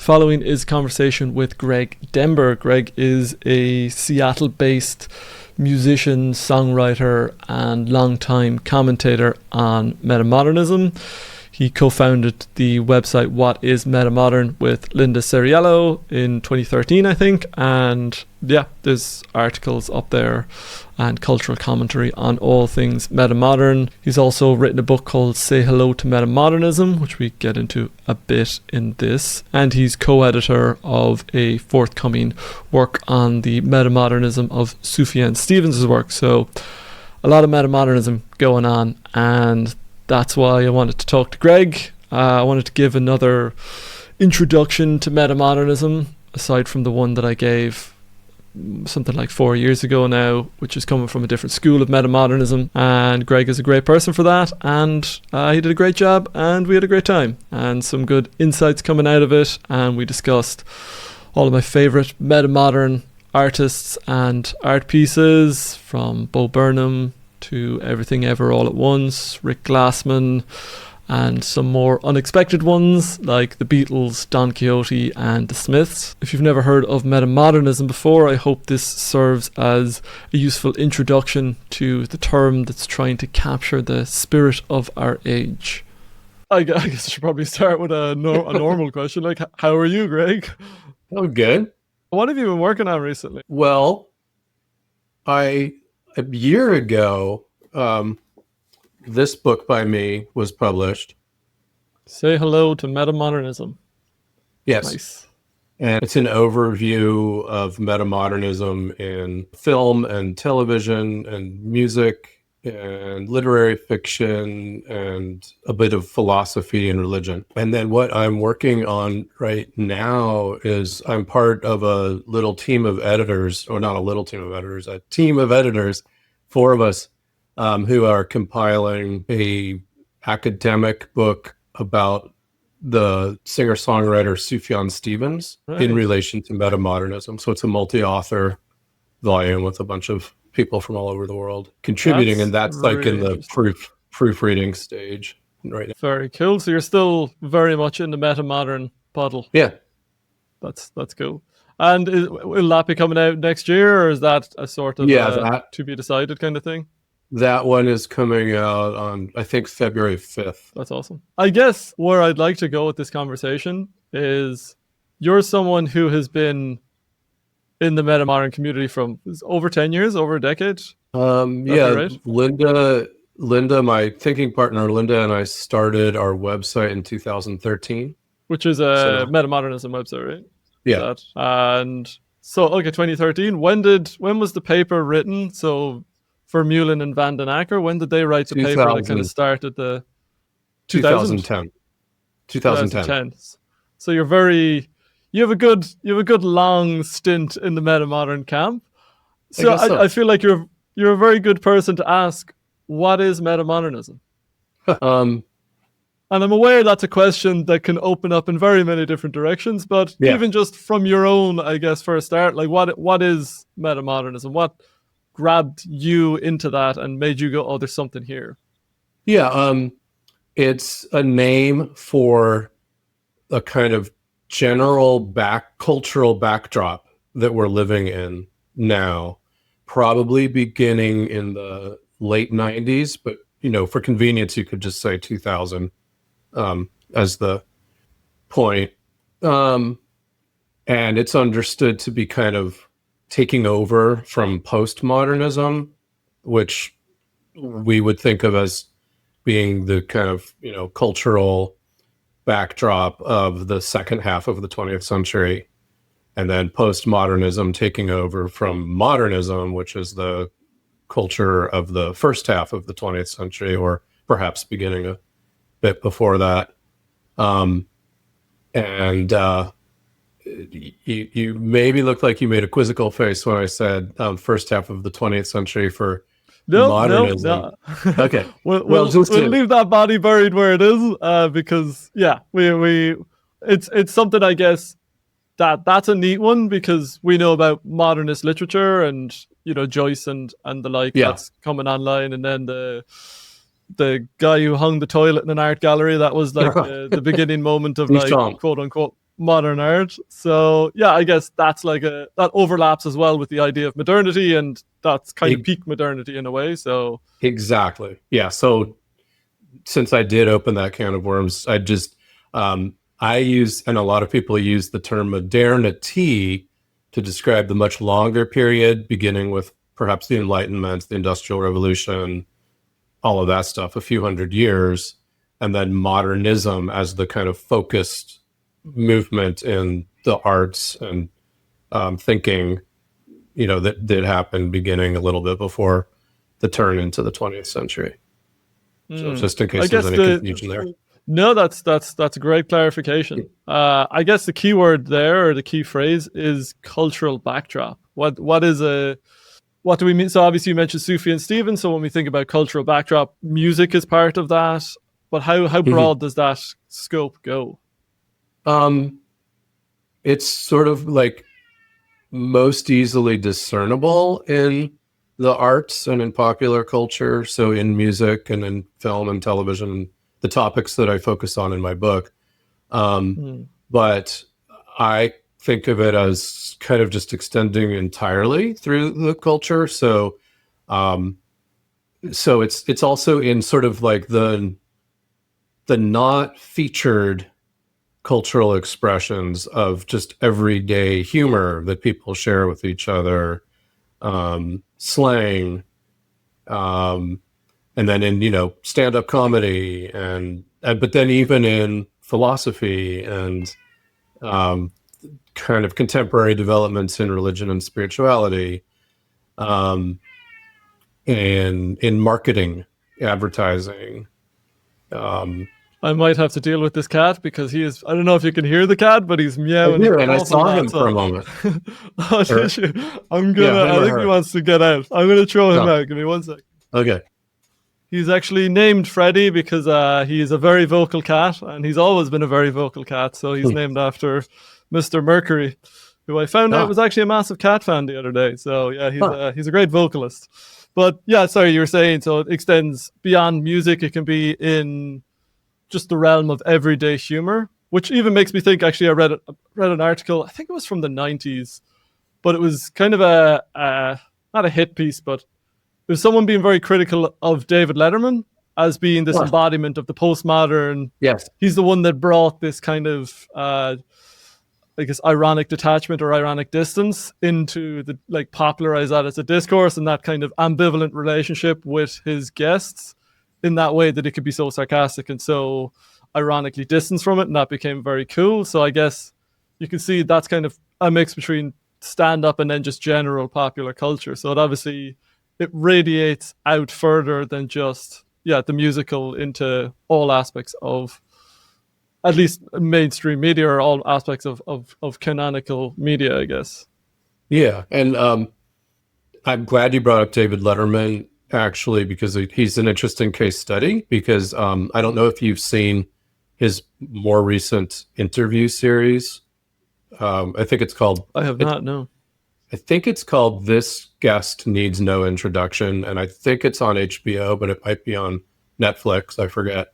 following is conversation with Greg Dember. Greg is a Seattle-based musician, songwriter, and longtime commentator on metamodernism. He co-founded the website What is Metamodern with Linda Ceriello in 2013, I think. And yeah, there's articles up there and cultural commentary on all things metamodern. He's also written a book called Say Hello to Metamodernism, which we get into a bit in this. And he's co-editor of a forthcoming work on the metamodernism of Sufjan Stevens' work. So a lot of metamodernism going on, and that's why I wanted to talk to Greg. I wanted to give another introduction to metamodernism, aside from the one that I gave something like 4 years ago now, which is coming from a different school of metamodernism. And Greg is a great person for that, and he did a great job, and we had a great time, and some good insights coming out of it. And we discussed all of my favourite metamodern artists and art pieces, from Burnham to Everything Ever All at Once, Rick Glassman, and some more unexpected ones like the Beatles, Don Quixote, and the Smiths. If you've never heard of metamodernism before, I hope this serves as a useful introduction to the term that's trying to capture the spirit of our age. I guess I should probably start with a normal question, like, how are you, Greg? Oh, good. What have you been working on recently? Well, a year ago, this book by me was published. Say Hello to Metamodernism. Yes. Nice. And it's an overview of metamodernism in film and television and music and literary fiction and a bit of philosophy and religion. And then what I'm working on right now is I'm part of a little team of editors, or not a little team of editors, a team of editors, 4 of us, who are compiling a academic book about the singer-songwriter Sufjan Stevens in relation to metamodernism. So it's a multi-author volume with a bunch of people from all over the world contributing, and that's like in the proofreading stage right now. Very cool. So you're still very much in the metamodern puddle. Yeah. That's cool. And will that be coming out next year, or is that a sort of to be decided kind of thing? That one is coming out on, I think, February 5th. That's awesome. I guess where I'd like to go with this conversation is you're someone who has been in the metamodern community from over 10 years, over a decade. Yeah, right? Linda, my thinking partner, Linda, and I started our website in 2013. Which is a metamodernism website, right? Yeah. And so, okay, 2013. When was the paper written? So for Mullen and Van den Acker, when did they write the paper that kind of started the 2010. 2010. So you have a good long stint in the metamodern camp. So I feel like you're a very good person to ask, what is metamodernism? And I'm aware that's a question that can open up in very many different directions, but even just from your own, I guess, for a start, like what is metamodernism? What grabbed you into that and made you go, oh, there's something here? Yeah, it's a name for a kind of general cultural backdrop that we're living in now, probably beginning in the late 90s, but for convenience, you could just say 2000 as the point. And it's understood to be kind of taking over from postmodernism, which we would think of as being the kind of, cultural backdrop of the second half of the 20th century. And then postmodernism taking over from modernism, which is the culture of the first half of the 20th century, or perhaps beginning a bit before that. You maybe looked like you made a quizzical face when I said first half of the 20th century for modernism. No. Okay. we'll leave that body buried where it is, because it's something, I guess, that's a neat one, because we know about modernist literature and Joyce and the like that's coming online, and then the guy who hung the toilet in an art gallery, that was like the beginning moment of like quote unquote modern art. So yeah, I guess that's like that overlaps as well with the idea of modernity, and that's kind of peak modernity in a way. So exactly, yeah. So since I did open that can of worms, I use, and a lot of people use the term modernity to describe the much longer period, beginning with perhaps the Enlightenment, the Industrial Revolution, all of that stuff, a few hundred years, and then modernism as the kind of focused movement in the arts and thinking, that happened beginning a little bit before the turn into the 20th century. So just in case there's any confusion there. No, that's a great clarification. I guess the key word there, or the key phrase, is cultural backdrop. What do we mean? So obviously you mentioned Sufjan Stevens. So when we think about cultural backdrop, music is part of that. But how broad does that scope go? It's sort of like most easily discernible in the arts and in popular culture. So in music and in film and television, the topics that I focus on in my book. But I think of it as kind of just extending entirely through the culture. So it's also in sort of like the not featured cultural expressions of just everyday humor that people share with each other, slang, and then in stand-up comedy, and but then even in philosophy and kind of contemporary developments in religion and spirituality, and in marketing, advertising. I might have to deal with this cat because he is. I don't know if you can hear the cat, but he's meowing. And I saw him for a moment. Oh, did you? I think he wants to get out. I'm gonna throw him out. Give me 1 second. Okay. He's actually named Freddy because he is a very vocal cat, and he's always been a very vocal cat. So he's named after Mr. Mercury, who I found out was actually a massive cat fan the other day. So yeah, he's a great vocalist. But yeah, sorry, you were saying, so it extends beyond music. It can be in just the realm of everyday humor, which even makes me think, actually, I read an article, I think it was from the 90s, but it was kind of not a hit piece, but it was someone being very critical of David Letterman as being this embodiment of the postmodern. Yes. He's the one that brought this kind of, I guess, ironic detachment or ironic distance into the, like, popularize that as a discourse, and that kind of ambivalent relationship with his guests in that way that it could be so sarcastic and so ironically distanced from it, and that became very cool. So I guess you can see that's kind of a mix between stand-up and then just general popular culture. So it radiates out further than just the musical into all aspects of at least mainstream media, or all aspects of canonical media, I guess. Yeah, and I'm glad you brought up David Letterman, actually, because he's an interesting case study, because I don't know if you've seen his more recent interview series. I think it's called... I have not, no. I think it's called This Guest Needs No Introduction, and I think it's on HBO, but it might be on Netflix, I forget.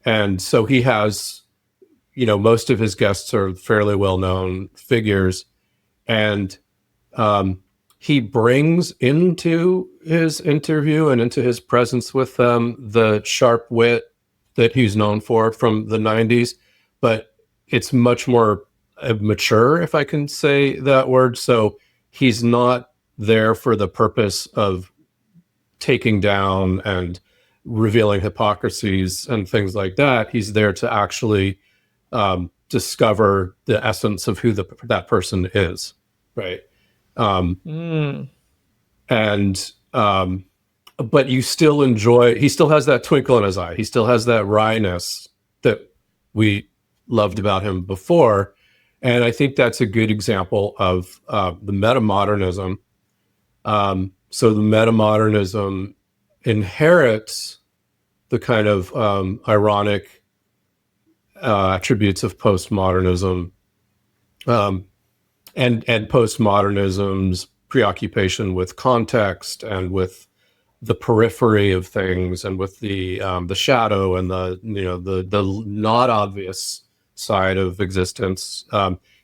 And so he has, most of his guests are fairly well-known figures, and he brings into his interview and into his presence with them the sharp wit that he's known for from the 90s, but it's much more mature, if I can say that word. So he's not there for the purpose of taking down and revealing hypocrisies and things like that. He's there to actually discover the essence of who that person is, right? But you still enjoy, he still has that twinkle in his eye. He still has that wryness that we loved about him before. And I think that's a good example of the metamodernism. So the metamodernism inherits the kind of ironic attributes of postmodernism, and postmodernism's preoccupation with context and with the periphery of things, and with the shadow and the not obvious side of existence.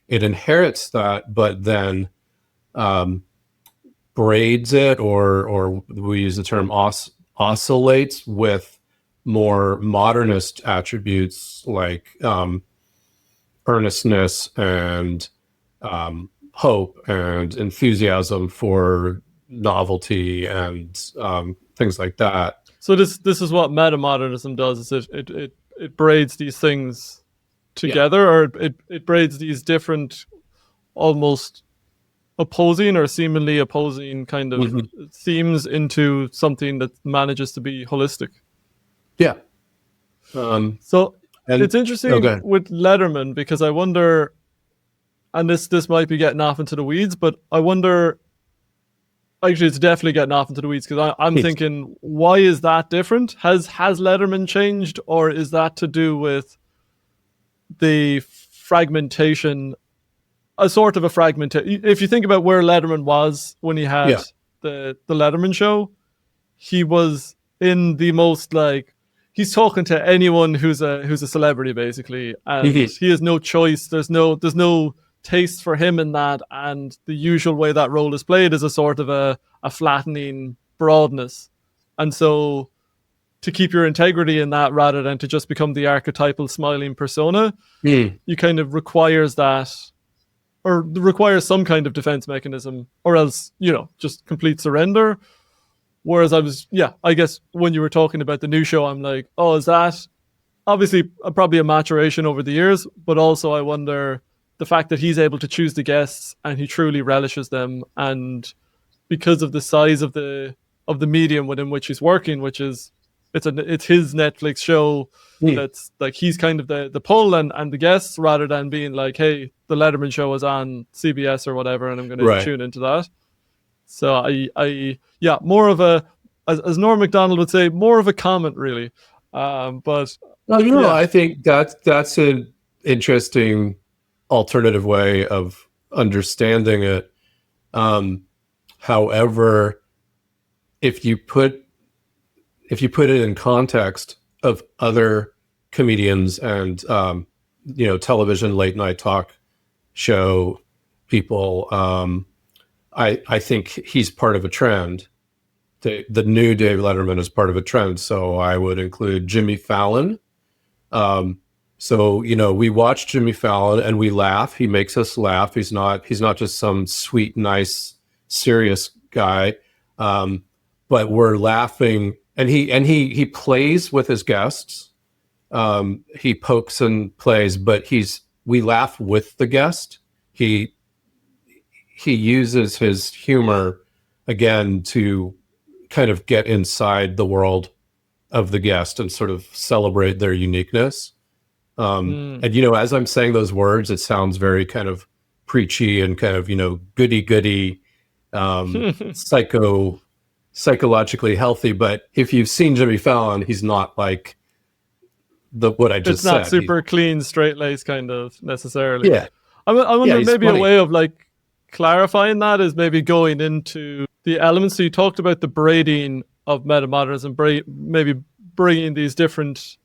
It inherits that, but then braids it, or we use the term oscillates with more modernist attributes like earnestness and hope and enthusiasm for novelty and things like that. So this is what metamodernism does: is it braids these things together, or it braids these different, almost opposing or seemingly opposing kind of themes into something that manages to be holistic. Yeah. So it's interesting with Letterman, because I wonder, and this might be getting off into the weeds, but I wonder, actually it's definitely getting off into the weeds, because I'm thinking, why is that different? Has Letterman changed, or is that to do with the fragmentation, a sort of a fragmentation? If you think about where Letterman was when he had the Letterman show, he was in the most, like, he's talking to anyone who's a celebrity basically, and he has no choice. There's no taste for him in that, and the usual way that role is played is a sort of a flattening broadness. And so to keep your integrity in that, rather than to just become the archetypal smiling persona, you kind of requires that, or requires some kind of defense mechanism, or else, just complete surrender. Whereas I guess when you were talking about the new show, I'm like, oh, is that obviously probably a maturation over the years, but also I wonder the fact that he's able to choose the guests and he truly relishes them, and because of the size of the medium within which he's working, which is it's his Netflix show, that's like, he's kind of the pull and the guests, rather than being like, hey, the Letterman show is on CBS or whatever, and I'm going to tune into that. So I more of a, as Norm Macdonald would say, more of a comment, really. But I think that's an interesting alternative way of understanding it. However, if you put it in context of other comedians and television late night talk show people, I think he's part of a trend. The new David Letterman is part of a trend. So I would include Jimmy Fallon. So we watch Jimmy Fallon and we laugh. He makes us laugh. He's not just some sweet, nice, serious guy. But we're laughing, and he plays with his guests. He pokes and plays, but we laugh with the guest. He uses his humor again to kind of get inside the world of the guest and sort of celebrate their uniqueness. And as I'm saying those words, it sounds very kind of preachy and kind of goody psychologically healthy. But if you've seen Jimmy Fallon, he's not like what I just said. It's not super clean, straight-laced kind of necessarily. Yeah. I wonder, maybe funny. A way of like clarifying that is maybe going into the elements. So you talked about the braiding of metamodernism, maybe bringing these different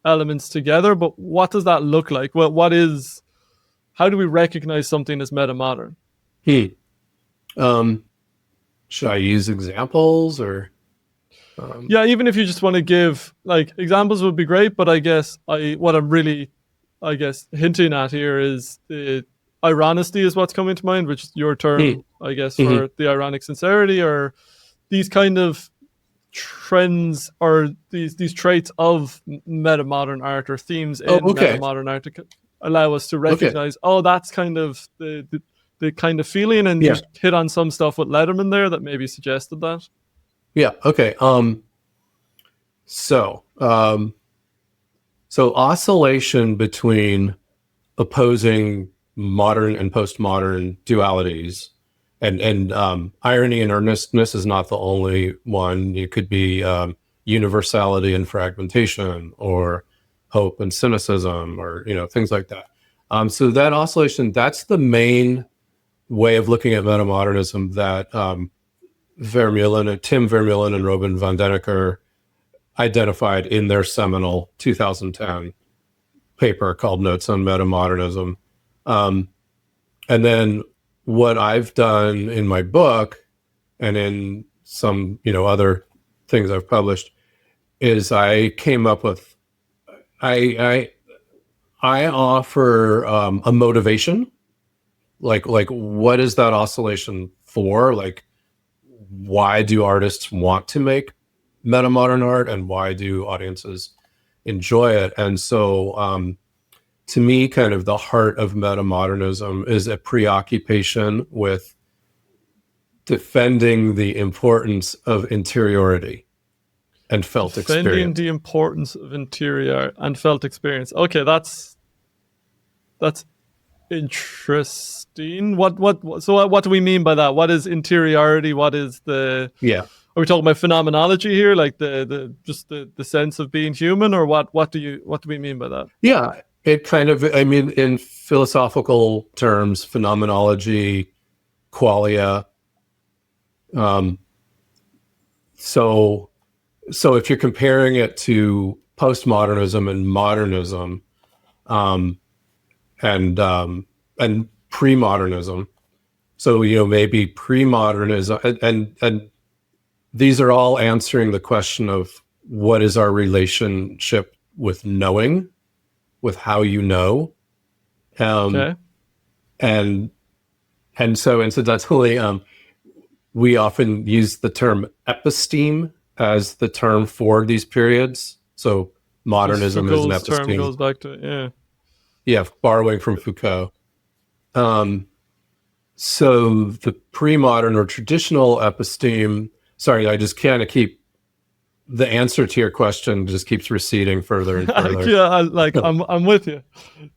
elements together, but what does that look like? Well, how do we recognize something as metamodern? Should I use examples, or? Yeah, even if you just want to give like examples would be great, but I guess what I'm really hinting at here is the ironicity is what's coming to mind, which is your term, I guess, for the ironic sincerity, or these kind of trends, or these traits of metamodern art, or themes in metamodern art, to allow us to recognize, that's kind of the kind of feeling, and you hit on some stuff with Letterman there that maybe suggested that. Yeah. Okay. So oscillation between opposing modern and postmodern dualities, and irony and earnestness is not the only one. It could be universality and fragmentation, or hope and cynicism, or things like that. So that oscillation, that's the main way of looking at metamodernism that Tim Vermeulen and Robin van Denneker identified in their seminal 2010 paper called Notes on Metamodernism. And then what I've done in my book and in some, other things I've published is I came up with, I offer a motivation, like what is that oscillation for? Like, why do artists want to make metamodern art, and why do audiences enjoy it? And so, to me, kind of the heart of metamodernism is a preoccupation with defending the importance of interiority and felt Defending experience. the importance of interior and felt experience. Okay, that's interesting. What do we mean by that? What is interiority? What is the Yeah. Are we talking about phenomenology here, like the sense of being human, or what do we mean by that? Yeah, it kind of, I mean, in philosophical terms, phenomenology, qualia. So if you're comparing it to postmodernism and modernism, and pre-modernism, so maybe pre-modernism, and these are all answering the question of what is our relationship with knowing, with how you know. Okay. And so incidentally, we often use the term episteme as the term for these periods. So modernism is an Foucault's term episteme. goes back to Yeah, borrowing from Foucault. So the pre-modern or traditional episteme, sorry, I just kind of keep, the answer to your question just keeps receding further and further. Yeah, I'm with you.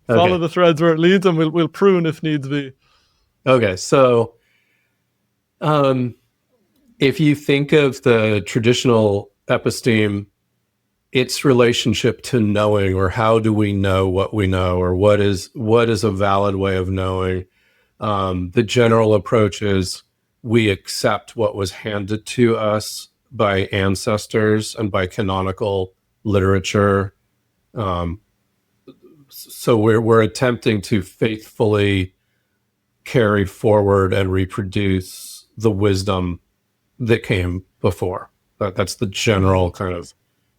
Follow the threads where it leads, and we'll prune if needs be. Okay, so if you think of the traditional episteme, its relationship to knowing, or how do we know what we know, or what is a valid way of knowing, the general approach is we accept what was handed to us by ancestors and by canonical literature. So we're attempting to faithfully carry forward and reproduce the wisdom that came before. That's the general kind of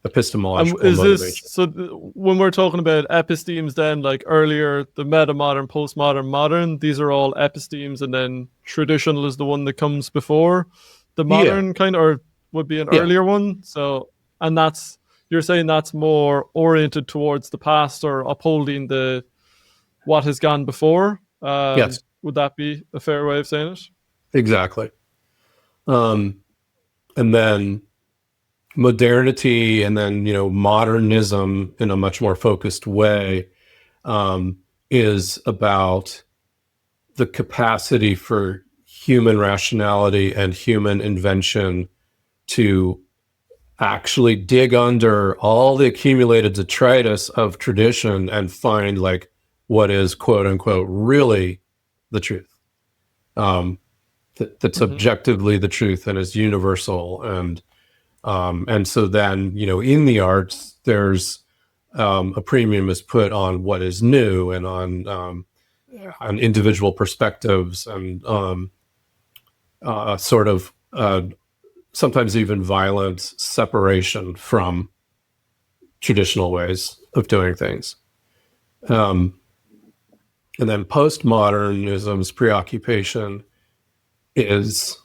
epistemological motivation. When we're talking about epistemes, then, like earlier, the metamodern, postmodern, modern, these are all epistemes, and then traditional is the one that comes before the modern kind, or would be an earlier one. So, and you're saying that's more oriented towards the past, or upholding what has gone before. Yes. Would that be a fair way of saying it? Exactly. And then modernity, and then modernism in a much more focused way, is about the capacity for human rationality and human invention to actually dig under all the accumulated detritus of tradition and find like what is quote unquote really the truth, that's objectively the truth and is universal. And so then, in the arts, there's a premium is put on what is new, and on individual perspectives, and sort of sometimes even violent separation from traditional ways of doing things. And then postmodernism's preoccupation is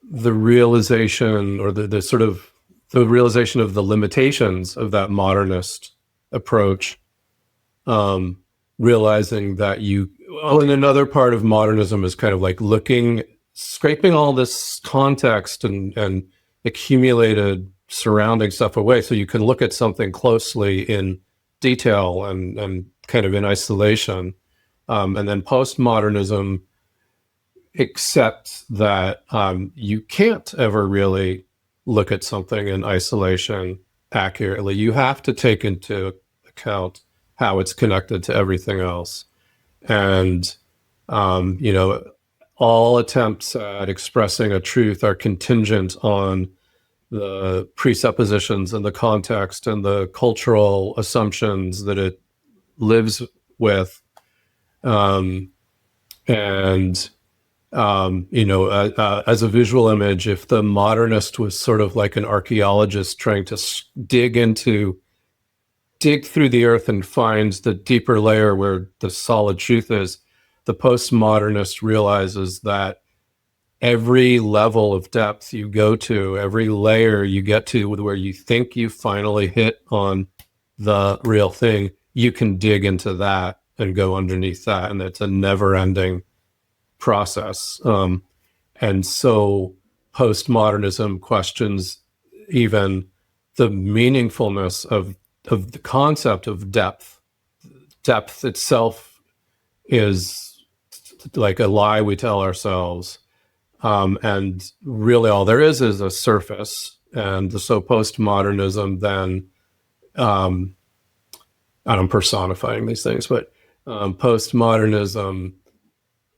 the realization, or the sort of the realization of the limitations of that modernist approach, realizing that and another part of modernism is kind of like scraping all this context and accumulated surrounding stuff away, so you can look at something closely in detail and kind of in isolation. And then postmodernism accepts that you can't ever really look at something in isolation accurately. You have to take into account how it's connected to everything else. And, all attempts at expressing a truth are contingent on the presuppositions and the context and the cultural assumptions that it lives with. And as a visual image, if the modernist was sort of like an archaeologist trying to dig through the earth and find the deeper layer where the solid truth is, the postmodernist realizes that every level of depth you go to, every layer you get to where you think you finally hit on the real thing, you can dig into that and go underneath that. And it's a never-ending process. And so postmodernism questions even the meaningfulness of the concept of depth. Depth itself is like a lie we tell ourselves. And really all there is a surface. And so postmodernism then, and I'm personifying these things, but postmodernism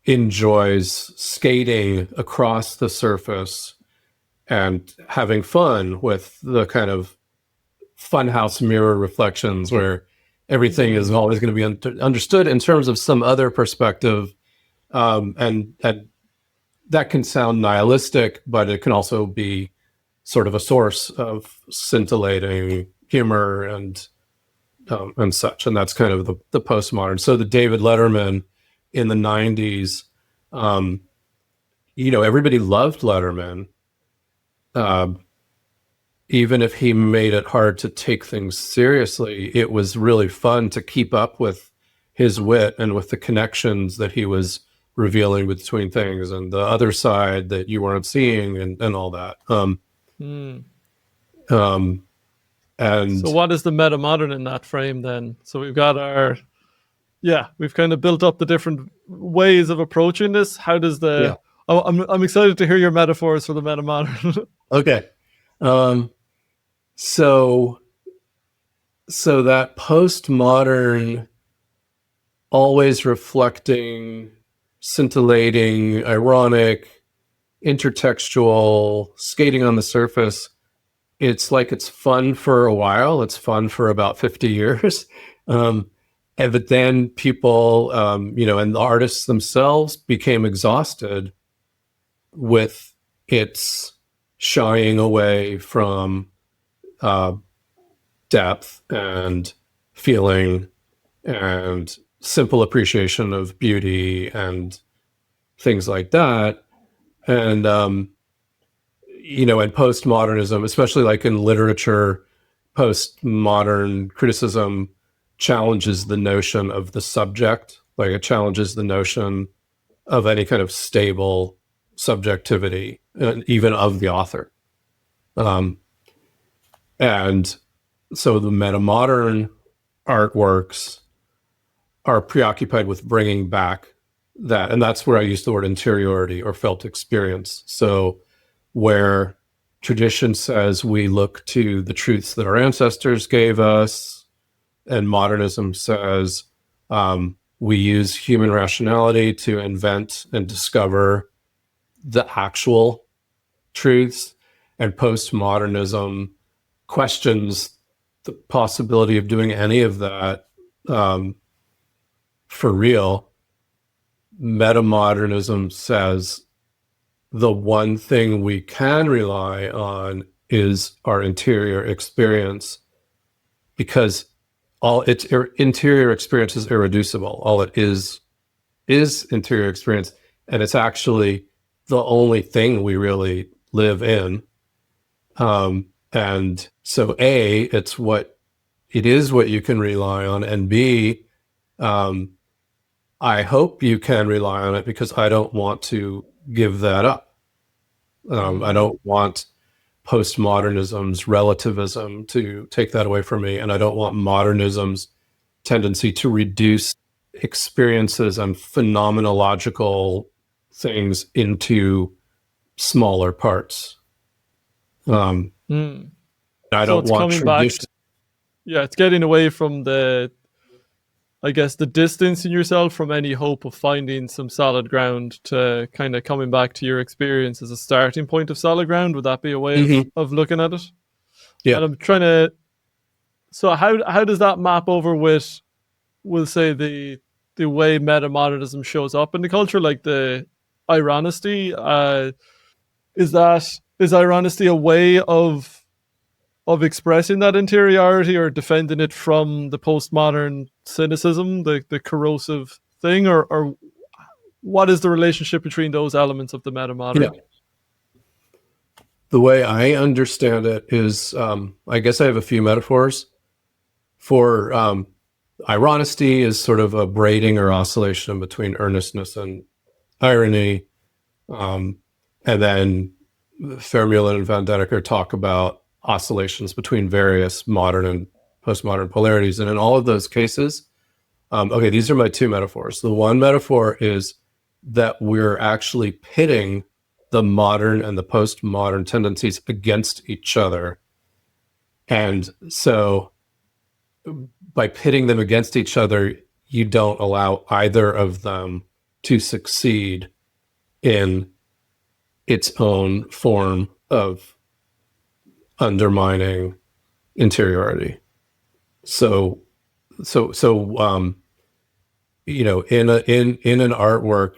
enjoys skating across the surface and having fun with the kind of funhouse mirror reflections where everything is always going to be understood in terms of some other perspective. And that can sound nihilistic, but it can also be sort of a source of scintillating humor and such. And that's kind of the postmodern. So the David Letterman in the 90s, everybody loved Letterman, even if he made it hard to take things seriously. It was really fun to keep up with his wit and with the connections that he was revealing between things and the other side that you weren't seeing and all that. And so what is the metamodern in that frame then? So we've got we've kind of built up the different ways of approaching this. How does I'm excited to hear your metaphors for the metamodern. Okay. So that postmodern, always reflecting, scintillating, ironic, intertextual, skating on the surface, it's like it's fun for a while. It's fun for about 50 years. But then people, and the artists themselves became exhausted with its shying away from depth and feeling and simple appreciation of beauty and things like that. And, and postmodernism, especially like in literature, postmodern criticism challenges the notion of the subject. Like it challenges the notion of any kind of stable subjectivity, even of the author. And so the metamodern artworks are preoccupied with bringing back that. And that's where I use the word interiority or felt experience. So where tradition says we look to the truths that our ancestors gave us, and modernism says we use human rationality to invent and discover the actual truths, and postmodernism questions the possibility of doing any of that for real. Metamodernism says the one thing we can rely on is our interior experience, because all its interior experience is irreducible. All it is interior experience, and it's actually the only thing we really live in. And so A, it is what you can rely on, and B, I hope you can rely on it, because I don't want to give that up. I don't want postmodernism's relativism to take that away from me, and I don't want modernism's tendency to reduce experiences and phenomenological things into smaller parts. I don't want tradition. It's getting away from the distance in yourself from any hope of finding some solid ground to kind of coming back to your experience as a starting point of solid ground. Would that be a way of looking at it? Yeah. And I'm trying to. So how does that map over with we'll say the way metamodernism shows up in the culture, like the ironicity. Is ironicity a way of expressing that interiority or defending it from the postmodern cynicism, the corrosive thing, or what is the relationship between those elements of the metamodern? Yeah. The way I understand it is, I guess I have a few metaphors for ironicity is sort of a braiding or oscillation between earnestness and irony. And then Vermeulen and Van Deneker talk about oscillations between various modern and postmodern polarities. And in all of those cases, okay, these are my two metaphors. The one metaphor is that we're actually pitting the modern and the postmodern tendencies against each other. And so by pitting them against each other, you don't allow either of them to succeed in its own form of undermining interiority. So you know, in an artwork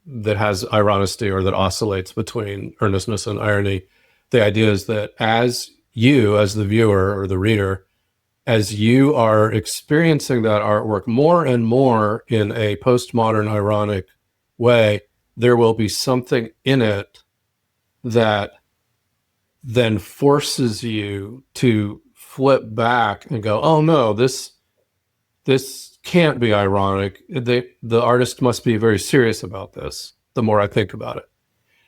that has ironicity or that oscillates between earnestness and irony, the idea is that as you, as the viewer or the reader, as you are experiencing that artwork more and more in a postmodern ironic way, there will be something in it that then forces you to flip back and go, oh no, this can't be ironic. The artist must be very serious about this, the more I think about it.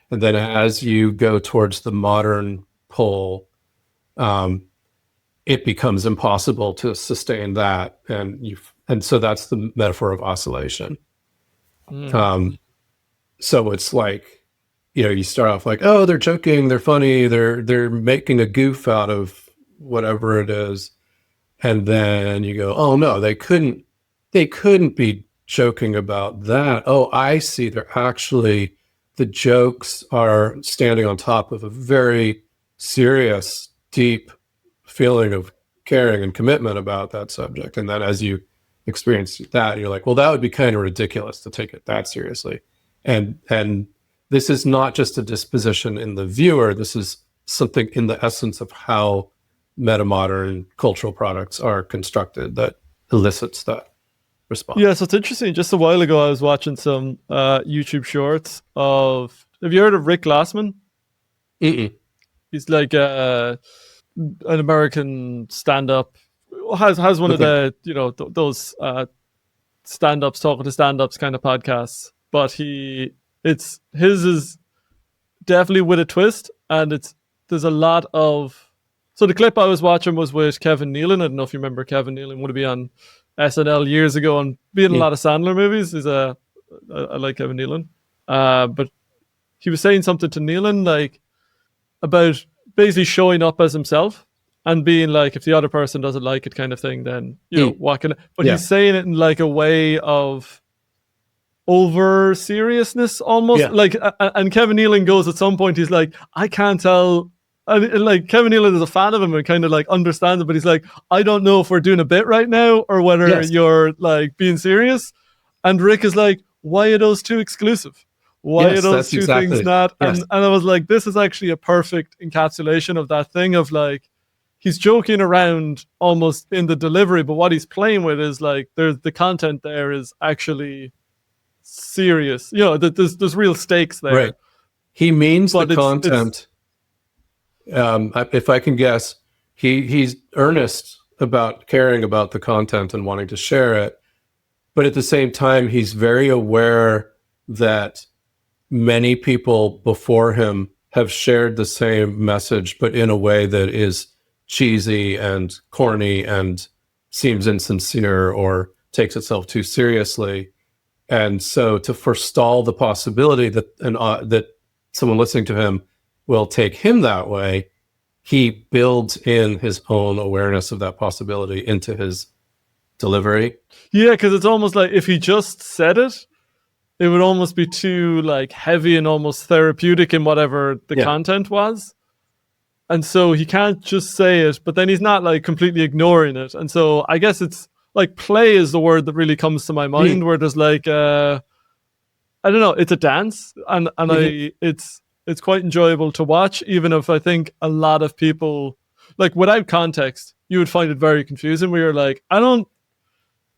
And then as you go towards the modern pole, it becomes impossible to sustain that. And so that's the metaphor of oscillation. So it's like, you know, you start off like, oh, they're joking, they're funny, they're making a goof out of whatever it is. And then you go, oh no, they couldn't be joking about that. Oh, I see. The jokes are standing on top of a very serious, deep feeling of caring and commitment about that subject. And then as you experience that, you're like, well, that would be kind of ridiculous to take it that seriously. And this is not just a disposition in the viewer. This is something in the essence of how metamodern cultural products are constructed that elicits that response. Yeah, so it's interesting. Just a while ago, I was watching some YouTube shorts of. Have you heard of Rick Glassman? Mm-mm. He's like an American stand-up. Has one of the those stand-ups talking to stand-ups kind of podcasts. But his is definitely with a twist, and there's a lot of. So the clip I was watching was with Kevin Nealon. I don't know if you remember Kevin Nealon. Would have been on SNL years ago and being in a lot of Sandler movies. I like Kevin Nealon. But he was saying something to Nealon like about basically showing up as himself and being like, if the other person doesn't like it kind of thing, then, what can... But he's saying it in like a way of over seriousness almost. Yeah. Like, and Kevin Nealon goes at some point, he's like, I can't tell... And like Kevin Nealon is a fan of him and kind of like understands it, but he's like, I don't know if we're doing a bit right now or whether you're like being serious. And Rick is like, why are those two exclusive? Why are those two things not? And I was like, this is actually a perfect encapsulation of that thing of like, he's joking around almost in the delivery, but what he's playing with is like, the content there is actually serious. You know, there's real stakes there. Right. He means the content. If I can guess, he's earnest about caring about the content and wanting to share it. But at the same time, he's very aware that many people before him have shared the same message, but in a way that is cheesy and corny and seems insincere or takes itself too seriously. And so to forestall the possibility that that someone listening to him will take him that way, he builds in his own awareness of that possibility into his delivery. Yeah, because it's almost like if he just said it, it would almost be too like heavy and almost therapeutic in whatever the content was. And so he can't just say it, but then he's not like completely ignoring it. And so I guess it's like play is the word that really comes to my mind, where there's like I don't know, it's a dance, and it's quite enjoyable to watch, even if I think a lot of people, like without context, you would find it very confusing. Where you're like, I don't.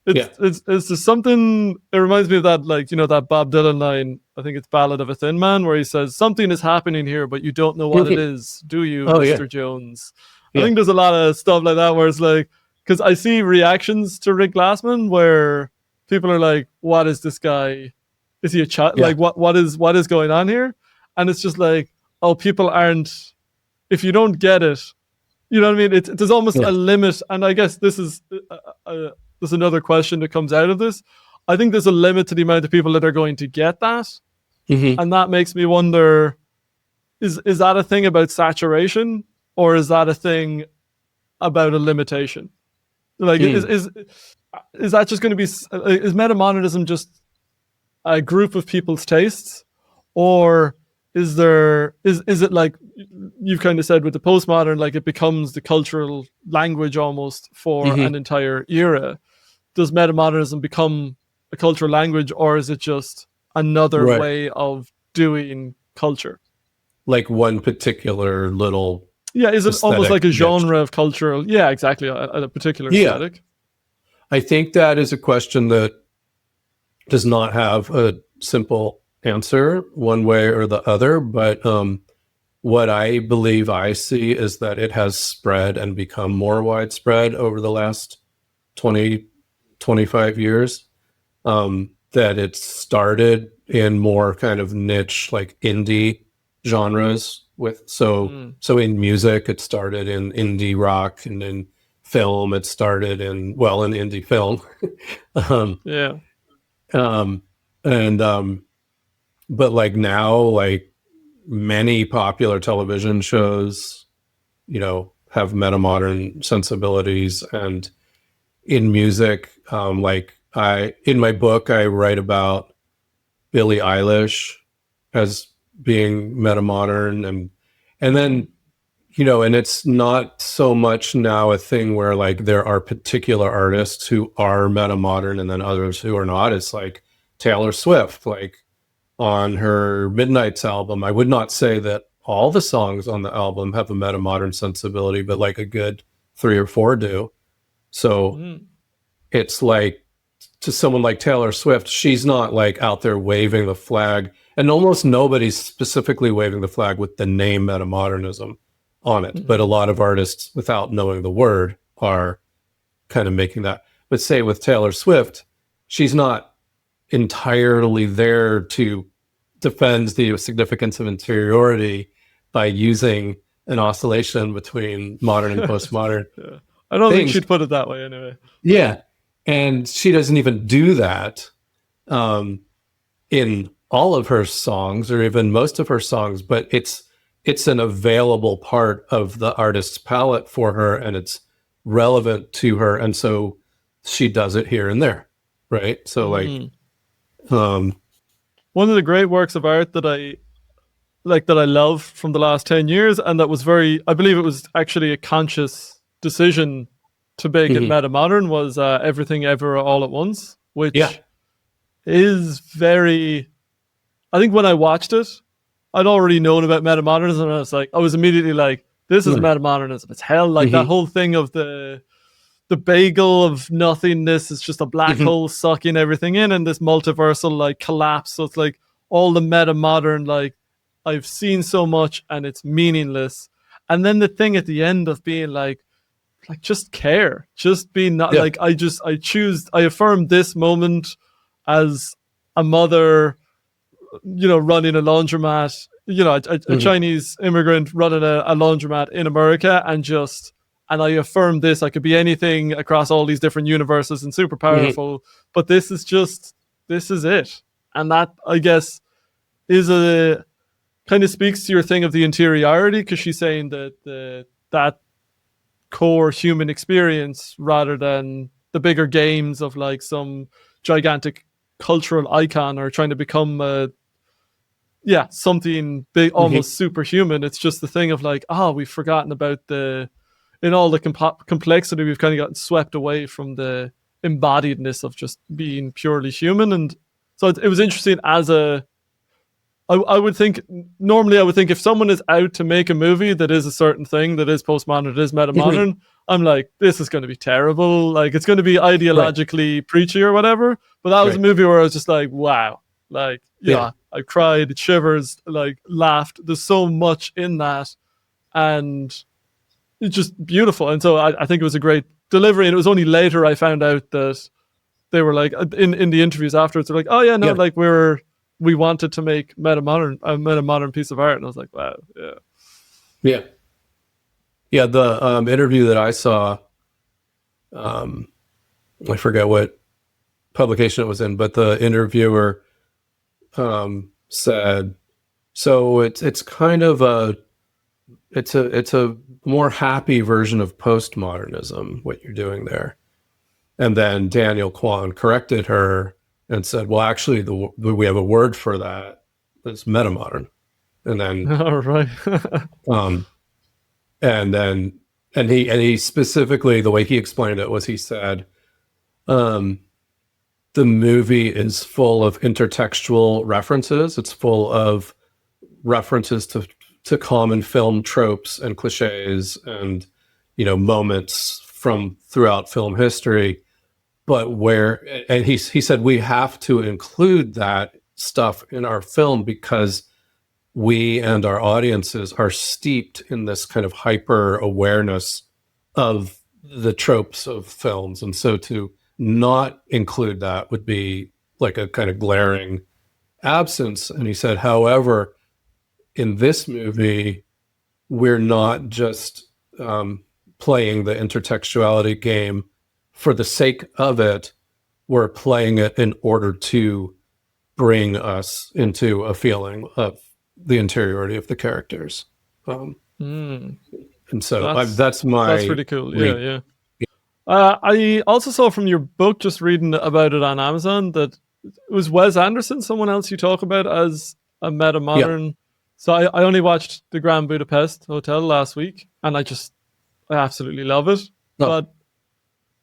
It's just something. It reminds me of that, like, that Bob Dylan line. I think it's "Ballad of a Thin Man," where he says something is happening here, but you don't know what it is, do you, Mr. Jones? I think there's a lot of stuff like that where it's like, because I see reactions to Rick Glassman where people are like, "What is this guy? Is he a child? Like, what is going on here?" And it's just like, oh, people aren't. If you don't get it, you know what I mean. There's almost a limit, and I guess this is there's another question that comes out of this. I think there's a limit to the amount of people that are going to get that, and that makes me wonder: is that a thing about saturation, or is that a thing about a limitation? Like, is that just going to be? Is metamodernism just a group of people's tastes, or is it like you've kind of said with the postmodern, like it becomes the cultural language almost for an entire era? Does metamodernism become a cultural language, or is it just another way of doing culture? Like one particular little is it almost like a genre of cultural? Yeah, exactly, a particular aesthetic. I think that is a question that does not have a simple answer one way or the other, but what I believe I see is that it has spread and become more widespread over the last 20, 25 years. That it started in more kind of niche, like indie genres. So in music, it started in indie rock, and in film, it started in indie film. But like now, like many popular television shows, have metamodern sensibilities. And in music, in my book, I write about Billie Eilish as being metamodern, and then, and it's not so much now a thing where like there are particular artists who are metamodern and then others who are not. It's like Taylor Swift, like on her Midnight's album. I would not say that all the songs on the album have a metamodern sensibility, but like a good 3 or 4 do. So it's like, to someone like Taylor Swift, she's not like out there waving the flag, and almost nobody's specifically waving the flag with the name metamodernism on it. But a lot of artists, without knowing the word, are kind of making that. But say with Taylor Swift, she's not entirely there to defend the significance of interiority by using an oscillation between modern and postmodern. I don't think she'd put it that way anyway. Yeah. And she doesn't even do that in all of her songs, or even most of her songs, but it's an available part of the artist's palette for her, and it's relevant to her. And so she does it here and there. Right. So one of the great works of art that I love from the last 10 years, and that was I believe it was actually a conscious decision to make it metamodern, was Everything Ever All at Once, which is very, I think when I watched it, I'd already known about metamodernism, and I was immediately like, this is metamodernism. It's hell, like that whole thing of the bagel of nothingness is just a black hole sucking everything in, and this multiversal like collapse. So it's like all the metamodern, like I've seen so much and it's meaningless. And then the thing at the end of being like just care, just be not like I affirm this moment as a mother, running a laundromat, a Chinese immigrant running a laundromat in America, and I affirm this. I could be anything across all these different universes and super powerful, but this is it. And that, I guess, is a kind of speaks to your thing of the interiority, because she's saying that that core human experience, rather than the bigger games of like some gigantic cultural icon or trying to become something big, almost superhuman. It's just the thing of like, we've forgotten about in all the complexity, we've kind of gotten swept away from the embodiedness of just being purely human. And so it was interesting as a, I would think, normally I would think if someone is out to make a movie that is a certain thing, that is postmodern, that is metamodern, I'm like, this is going to be terrible. Like, it's going to be ideologically preachy or whatever. But that was a movie where I was just like, wow. Like, yeah, I cried, shivers, like, laughed. There's so much in that. And it's just beautiful. And so I think it was a great delivery. And it was only later I found out that they were like, in the interviews afterwards, they're like, oh, yeah, no, like, we wanted to make a metamodern piece of art. And I was like, wow, yeah. The interview that I saw, I forget what publication it was in, but the interviewer said, so it's kind of it's a more happy version of postmodernism, what you're doing there. And then Daniel Kwan corrected her and said, well, actually, we have a word for that. It's metamodern. And then, all right. and he specifically, the way he explained it was, he said, the movie is full of intertextual references. It's full of references to common film tropes and cliches and, moments from throughout film history. But and he said, we have to include that stuff in our film because we and our audiences are steeped in this kind of hyper awareness of the tropes of films. And so to not include that would be like a kind of glaring absence. And he said, however, in this movie, we're not just playing the intertextuality game for the sake of it. We're playing it in order to bring us into a feeling of the interiority of the characters. And so that's pretty cool. Yeah. I also saw from your book, just reading about it on Amazon, that it was Wes Anderson, someone else you talk about as a metamodern. Yeah. So I only watched the Grand Budapest Hotel last week, and I absolutely love it. But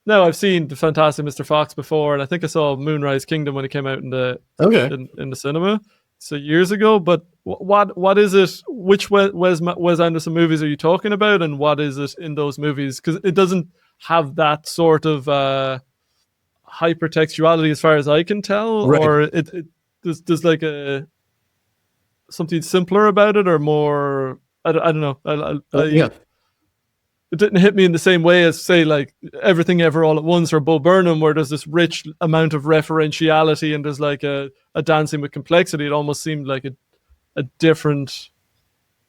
no, I've seen the Fantastic Mr. Fox before, and I think I saw Moonrise Kingdom when it came out in the in the cinema, so years ago. But what is it? Which Wes Anderson movies are you talking about, and what is it in those movies? Because it doesn't have that sort of hypertextuality, as far as I can tell, or it there's like something simpler about it, or more. I don't know. It didn't hit me in the same way as, say, like Everything Ever All at Once or Bo Burnham, where there's this rich amount of referentiality and there's like a dancing with complexity. It almost seemed like a different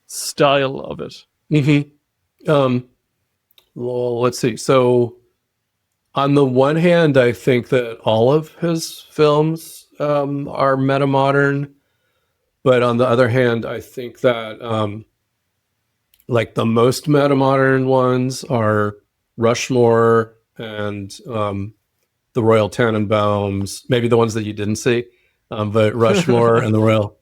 style of it. Well, let's see. So on the one hand, I think that all of his films are metamodern. But on the other hand, I think that like the most metamodern ones are Rushmore and the Royal Tenenbaums, maybe the ones that you didn't see, but Rushmore and the Royal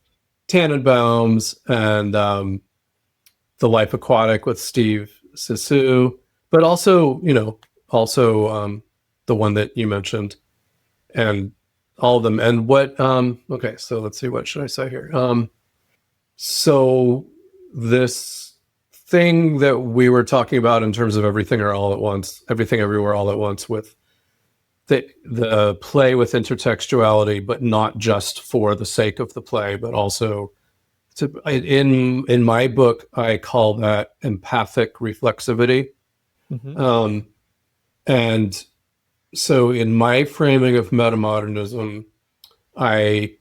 Tenenbaums and The Life Aquatic with Steve Zissou, but also, the one that you mentioned, and all of them. And what, okay, so let's see, what should I say here? So this thing that we were talking about in terms of Everything Everywhere All at Once, with the play with intertextuality, but not just for the sake of the play, but also in my book, I call that empathic reflexivity. And so in my framing of metamodernism, I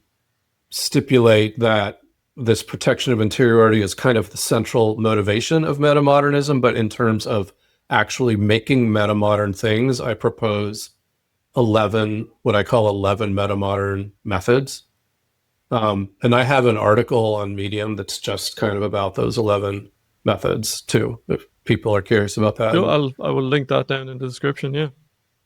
stipulate that this protection of interiority is kind of the central motivation of metamodernism, but in terms of actually making metamodern things, I propose what I call 11 metamodern methods. And I have an article on Medium that's just kind of about those 11 methods too, if people are curious about that. Sure, I will link that down in the description, yeah.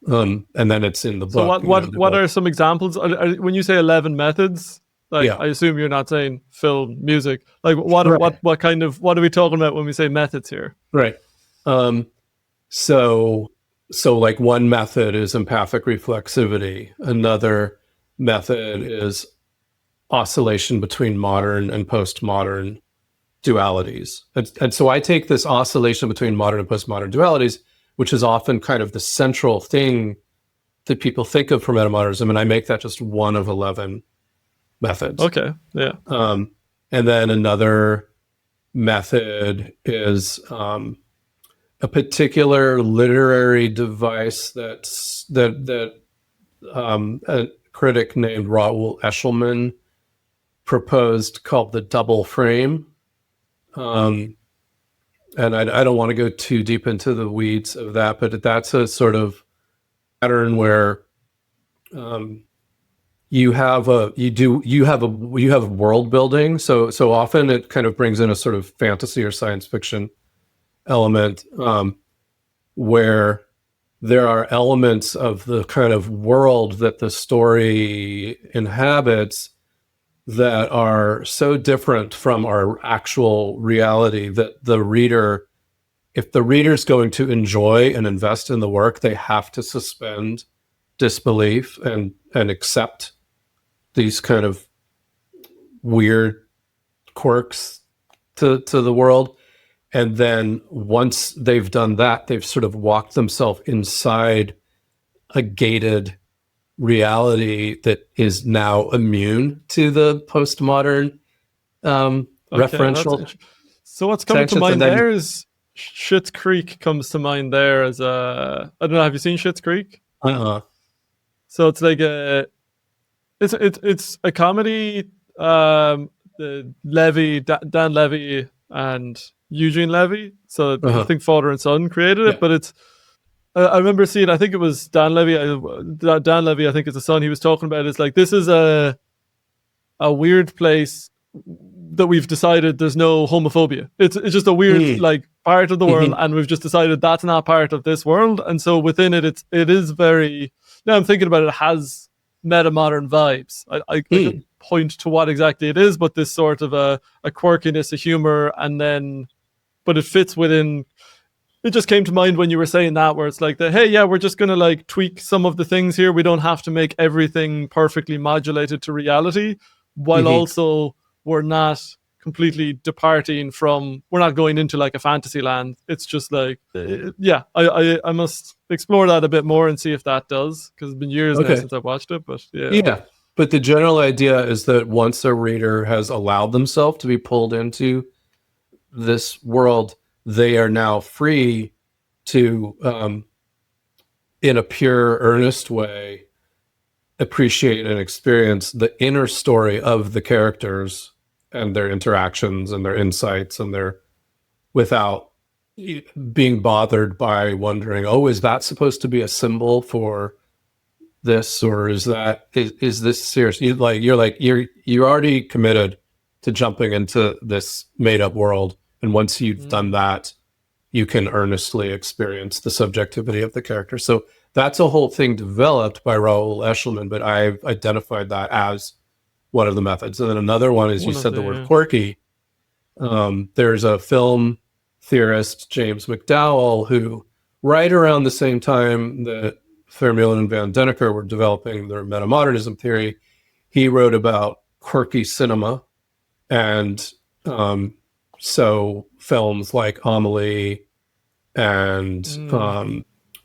And then it's in the book. So what are some examples? When you say 11 methods, like, I assume you're not saying film, music. Like what are we talking about when we say methods here? Right. So So like one method is empathic reflexivity. Another method is oscillation between modern and postmodern dualities. And so I take this oscillation between modern and postmodern dualities, which is often kind of the central thing that people think of for metamodernism, and I make that just one of 11 methods. Okay, yeah. And then another method is a particular literary device that a critic named Raoul Eshelman proposed, called the double frame. And I don't want to go too deep into the weeds of that, but that's a sort of pattern where you have world building. So often it kind of brings in a sort of fantasy or science fiction element, where there are elements of the kind of world that the story inhabits that are so different from our actual reality that the reader, if the reader's going to enjoy and invest in the work, they have to suspend disbelief and accept these kind of weird quirks to the world. And then once they've done that, they've sort of walked themselves inside a gated reality that is now immune to the postmodern referential. So what's coming to tensions. mind there is Schitt's Creek comes to mind there as a, I don't know, have you seen Schitt's Creek? So it's like it's a comedy. The Dan Levy and Eugene Levy. So I think father and son created it, but it's. I remember seeing. I think it was Dan Levy. Dan Levy, I think, is the son. He was talking about. It's like, this is a weird place that we've decided there's no homophobia. It's just a weird like part of the world, and we've just decided that's not part of this world. And so within it, it is very. Now I'm thinking about it, it has metamodern vibes. I can point to what exactly it is, but this sort of a quirkiness, a humor, and then, but it fits within. It just came to mind when you were saying that, where it's like, hey, yeah, we're just going to like tweak some of the things here. We don't have to make everything perfectly modulated to reality, while also we're not completely departing from, we're not going into like a fantasy land. It's just like, I must explore that a bit more and see if that does, because it's been years now since I've watched it. But yeah. But the general idea is that once a reader has allowed themselves to be pulled into this world, they are now free to, in a pure, earnest way, appreciate and experience the inner story of the characters and their interactions and their insights and their, without being bothered by wondering, oh, is that supposed to be a symbol for this, or is this serious? You're already committed to jumping into this made up world, and once you've done that, you can earnestly experience the subjectivity of the character. So that's a whole thing developed by Raoul Eshelman, but I've identified that as one of the methods. And then another one is, you said the word quirky. There's a film theorist, James McDowell, who right around the same time that Vermeulen and Van Denneker were developing their metamodernism theory, he wrote about quirky cinema. And so films like Amelie and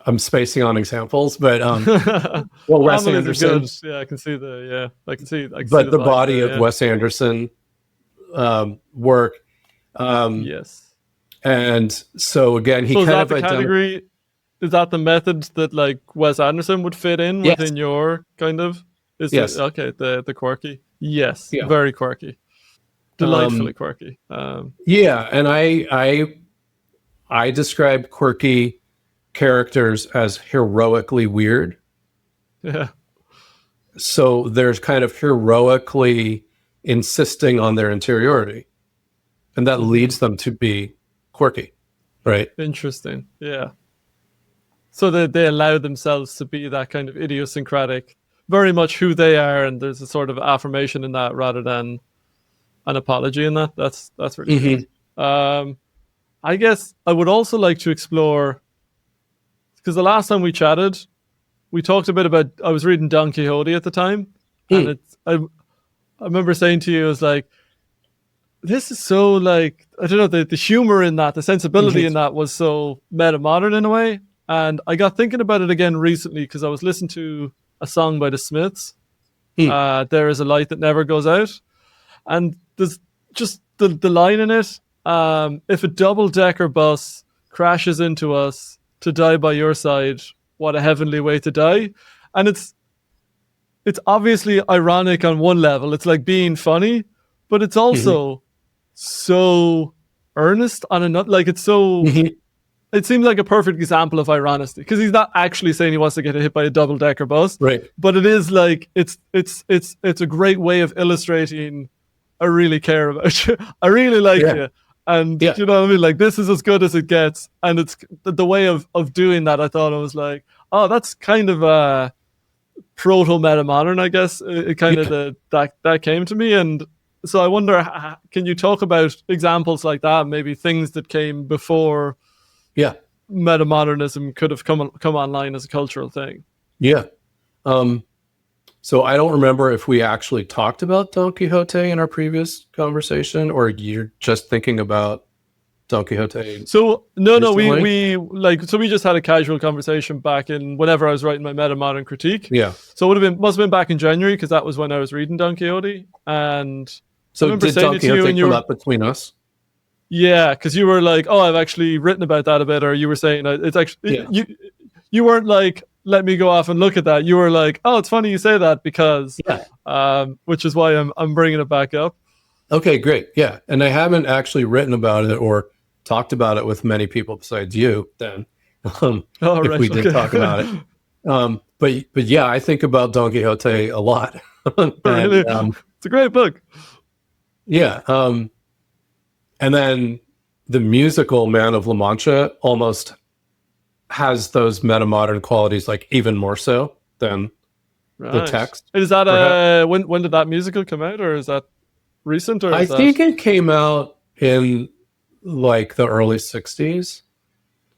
I'm spacing on examples, but well, Wes Anderson. Yeah, I can see but the body of Wes Anderson work. Yes. And so again, he so kind is of that the category. Is that the method that like Wes Anderson would fit in within your kind of? Yes. The quirky. Yes. Yeah. Very quirky. Delightfully quirky. Yeah, and I describe quirky characters as heroically weird. Yeah. So there's kind of heroically insisting on their interiority, and that leads them to be quirky, right? Interesting. Yeah. So they allow themselves to be that kind of idiosyncratic, very much who they are, and there's a sort of affirmation in that rather than an apology in that. That's really good. I guess I would also like to explore, because the last time we chatted, we talked a bit about, I was reading Don Quixote at the time, and I remember saying to you, I was like, this is so like, I don't know, the humor in that, the sensibility in that was so metamodern in a way. And I got thinking about it again recently because I was listening to a song by the Smiths, There Is a Light That Never Goes Out. And there's just the line in it, if a double-decker bus crashes into us to die by your side, what a heavenly way to die. And it's obviously ironic on one level. It's like being funny, but it's also so earnest on another. Like it's so. It seems like a perfect example of ironicity because he's not actually saying he wants to get hit by a double-decker bus, right? But it is like it's a great way of illustrating. I really care about you. I really like you. And you know what I mean? Like this is as good as it gets. And it's the way of doing that. I thought I was like, oh, that's kind of proto-metamodern, I guess. It kind of that came to me. And so I wonder, can you talk about examples like that? Maybe things that came before metamodernism could have come online as a cultural thing. Yeah. So I don't remember if we actually talked about Don Quixote in our previous conversation, or you're just thinking about Don Quixote. So no, we just had a casual conversation back in whenever I was writing my metamodern critique. Yeah. So must have been back in January because that was when I was reading Don Quixote. And so did Don Quixote come up between us? Yeah, because you were like, "Oh, I've actually written about that a bit," or you were saying it's actually you weren't like, "Let me go off and look at that." You were like, "Oh, it's funny you say that because," which is why I'm bringing it back up. Okay, great. Yeah, and I haven't actually written about it or talked about it with many people besides you. Then, if we did talk about it, but yeah, I think about Don Quixote a lot. Really? It's a great book. Yeah. And then the musical Man of La Mancha almost has those metamodern qualities, like even more so than the text. Is that when did that musical come out, or is that recent? Or I think it came out in like the early 60s.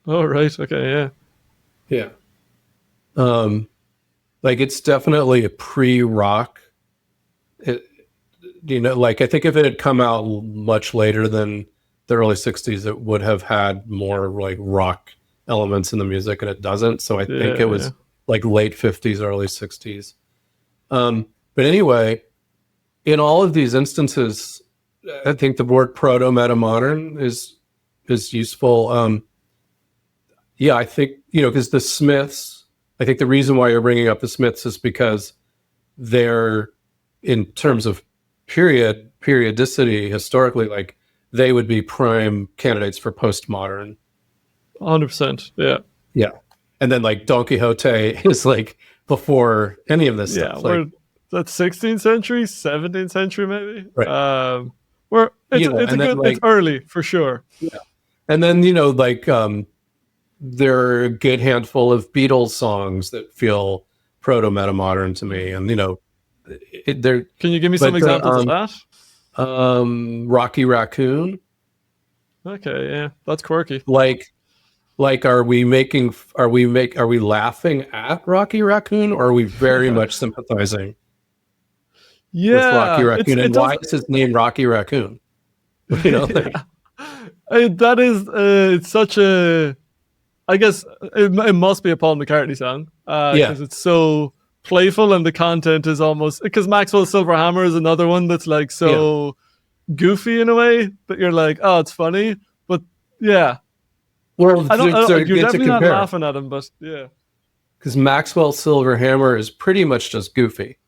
Oh, right. Okay. Yeah. Like it's definitely a pre-rock. Like I think if it had come out much later than the early 60s, it would have had more like rock elements in the music, and it doesn't. So I think it was like late 50s, early 60s. But anyway, in all of these instances, I think the word proto-metamodern is useful. I think, because the Smiths, I think the reason why you're bringing up the Smiths is because they're, in terms of periodicity, historically, like they would be prime candidates for postmodern. 100%. Yeah. Yeah. And then like Don Quixote is like before any of this stuff. Like, that's 16th century, 17th century, maybe. Right. It's early for sure. Yeah. And then, there are a good handful of Beatles songs that feel proto-metamodern to me. And, can you give me some examples of that? Rocky Raccoon. Okay, yeah, that's quirky. Like, are we laughing at Rocky Raccoon, or are we very much sympathizing with Rocky Raccoon? And why is his name Rocky Raccoon? That is it's such a. I guess it must be a Paul McCartney song because it's so playful, and the content is almost, because Maxwell's Silver Hammer is another one that's like so goofy in a way that you're like, oh, it's funny, but yeah. Well, you're definitely not laughing at him, but yeah. Because Maxwell's Silver Hammer is pretty much just goofy.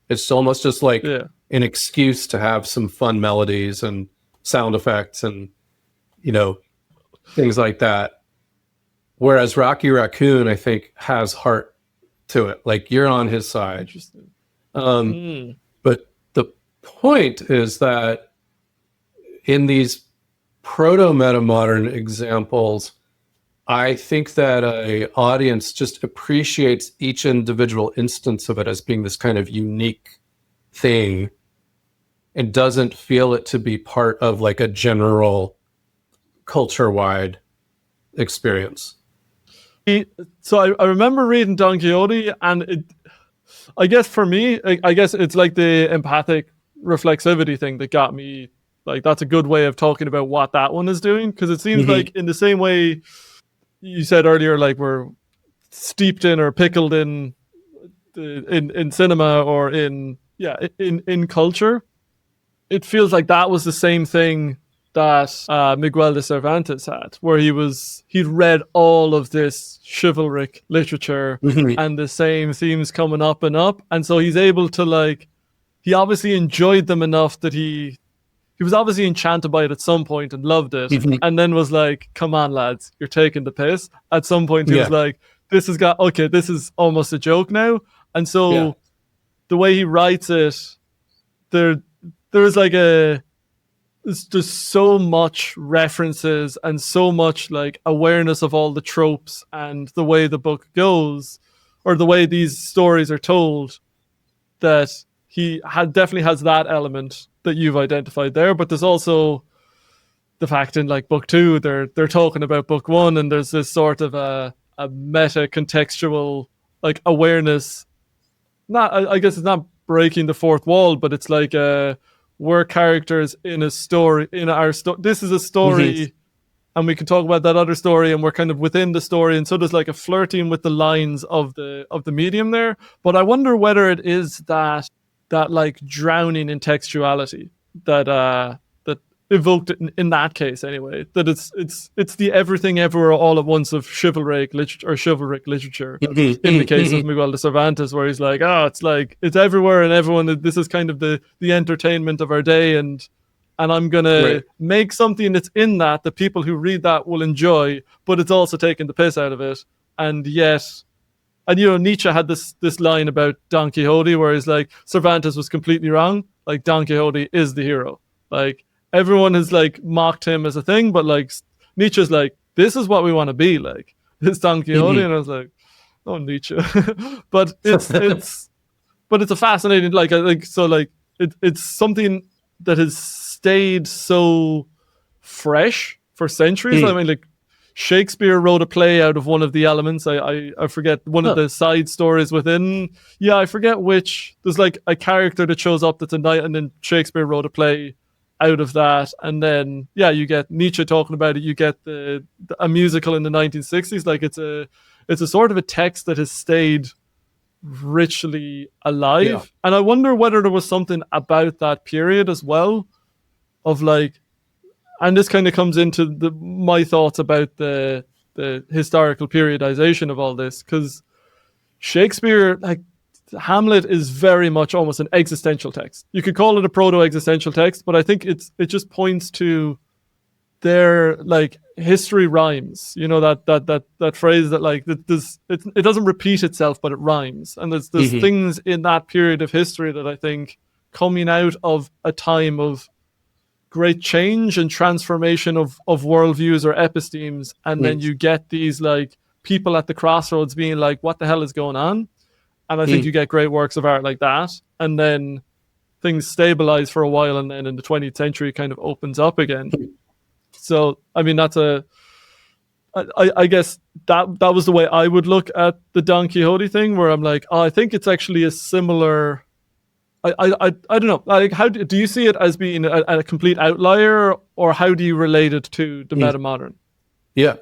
It's almost just like an excuse to have some fun melodies and sound effects and, things like that. Whereas Rocky Raccoon, I think, has heart to it. Like, you're on his side. Interesting. But the point is that in these proto-metamodern examples, I think that an audience just appreciates each individual instance of it as being this kind of unique thing and doesn't feel it to be part of like a general culture-wide experience. I remember reading Don Quixote, and I guess for me, I guess it's like the empathic reflexivity thing that got me. Like, that's a good way of talking about what that one is doing, because it seems like in the same way you said earlier, like we're steeped in or pickled in in cinema or in culture. It feels like that was the same thing that Miguel de Cervantes had, where he'd read all of this chivalric literature and the same themes coming up and up, and so he's able to, like, he obviously enjoyed them enough that he was obviously enchanted by it at some point and loved it, and then was like, "Come on, lads, you're taking the piss." At some point, he was like, "This is almost a joke now," and so the way he writes it, there's like there's so much references and so much like awareness of all the tropes and the way the book goes, or the way these stories are told, that definitely has that element that you've identified there. But there's also the fact in, like, book 2, they're talking about book 1, and there's this sort of a meta contextual, like, awareness. I guess it's not breaking the fourth wall, but it's like we're characters in a story, in our story. This is a story, and we can talk about that other story, and we're kind of within the story, and so there's like a flirting with the lines of the medium there. But I wonder whether it is that like drowning in textuality that evoked it in that case anyway. That it's the everything everywhere all at once of chivalric literature. In the case of Miguel de Cervantes, where he's like, oh, it's like it's everywhere and everyone. This is kind of the entertainment of our day, and I'm gonna make something that's in that people who read that will enjoy, but it's also taking the piss out of it. And yet, and Nietzsche had this line about Don Quixote, where he's like, Cervantes was completely wrong. Like, Don Quixote is the hero. Like, everyone has like mocked him as a thing, but like Nietzsche's like, this is what we want to be like. This Don Quixote, and I was like, oh, Nietzsche. But it's a fascinating, like, I think so, like it's something that has stayed so fresh for centuries. I mean, like, Shakespeare wrote a play out of one of the elements. I forget one of the side stories within. Yeah, I forget which. There's like a character that shows up that's a knight, and then Shakespeare wrote a play out of that. And then you get Nietzsche talking about it. You get a musical in the 1960s. Like, it's a sort of a text that has stayed richly alive. Yeah. And I wonder whether there was something about that period as well, of like. And this kind of comes into my thoughts about the historical periodization of all this, because Shakespeare, like, Hamlet is very much almost an existential text. You could call it a proto-existential text, but I think it just points to their, like, history rhymes. You know, that phrase that, like, it doesn't repeat itself, but it rhymes. And there's things in that period of history that I think, coming out of a time of great change and transformation of worldviews or epistemes, and then you get these, like, people at the crossroads being like, what the hell is going on? And I think you get great works of art like that, and then things stabilize for a while, and then in the 20th century kind of opens up again. So I mean, I guess that was the way I would look at the Don Quixote thing, where I'm like, oh, I think it's actually a similar. I don't know. Like, how do you see it as being a complete outlier, or how do you relate it to the metamodern? Yeah.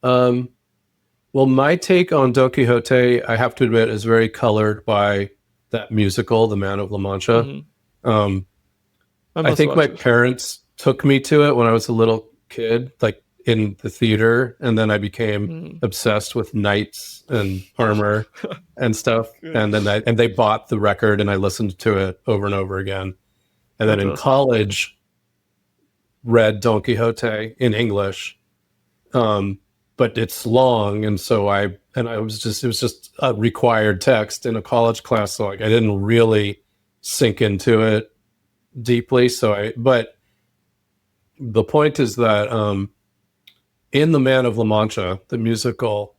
Well, my take on Don Quixote, I have to admit, is very colored by that musical, The Man of La Mancha. I think my parents took me to it when I was a little kid, like in the theater, and then I became obsessed with knights and armor and stuff. And then they bought the record, and I listened to it over and over again. And then in college, read Don Quixote in English, but it's long, and so it was just a required text in a college class, so like I didn't really sink into it deeply. But the point is that in The Man of La Mancha, the musical,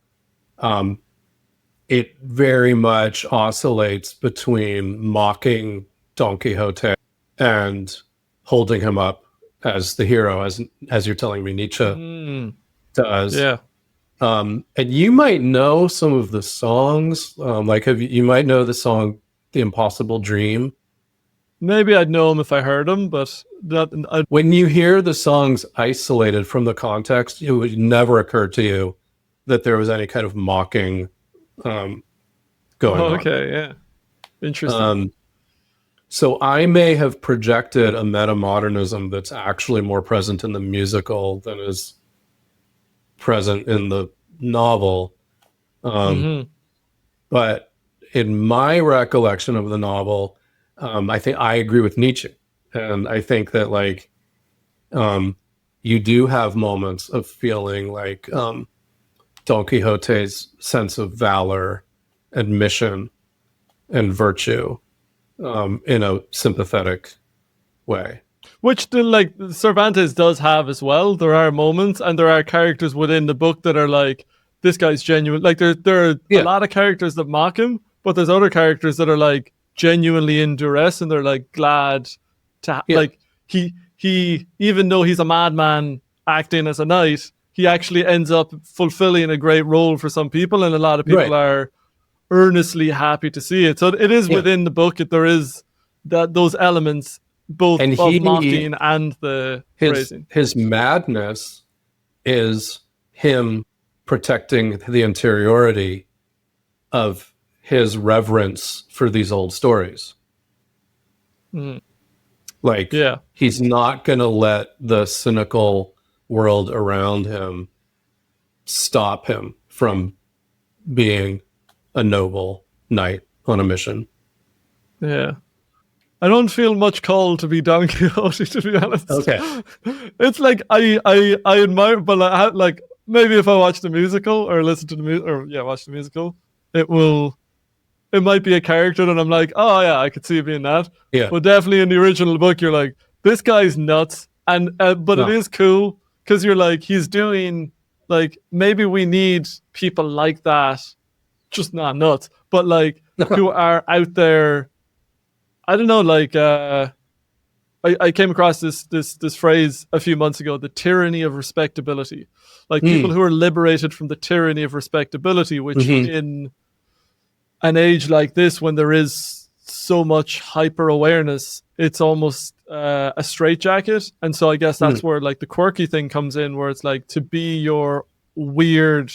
it very much oscillates between mocking Don Quixote and holding him up as the hero, as you're telling me Nietzsche does. Yeah. And you might know some of the songs, like you might know the song "The Impossible Dream." Maybe I'd know him if I heard him, but when you hear the songs isolated from the context, it would never occur to you that there was any kind of mocking going on. Okay, yeah, interesting. So I may have projected a metamodernism that's actually more present in the musical than is present in the novel. But in my recollection of the novel, I think I agree with Nietzsche. And I think that like you do have moments of feeling like Don Quixote's sense of valor and mission and virtue in a sympathetic way. Which like Cervantes does have as well. There are moments and there are characters within the book that are like, this guy's genuine. Like there are a lot of characters that mock him, but there's other characters that are like genuinely in duress and they're like glad to like he even though he's a madman acting as a knight, he actually ends up fulfilling a great role for some people, and a lot of people are earnestly happy to see it. So it is within the book. There is those elements, both of mocking and the praising. His madness is him protecting the interiority of his reverence for these old stories. Like, he's not going to let the cynical world around him stop him from being a noble knight on a mission. Yeah. I don't feel much call to be Don Quixote, to be honest. Okay. It's like I admire, but I have, like, maybe if I watch the musical or listen to the music, or watch the musical, it might be a character that I'm like, oh yeah, I could see it being that. Yeah. But definitely in the original book, you're like, this guy's nuts, and but it is cool because you're like, he's doing like, maybe we need people like that, just not nuts, but like who are out there. I don't know, like I came across this phrase a few months ago, the tyranny of respectability. Like people who are liberated from the tyranny of respectability, which in an age like this, when there is so much hyper awareness, it's almost a straitjacket. And so I guess that's where like the quirky thing comes in, where it's like to be your weird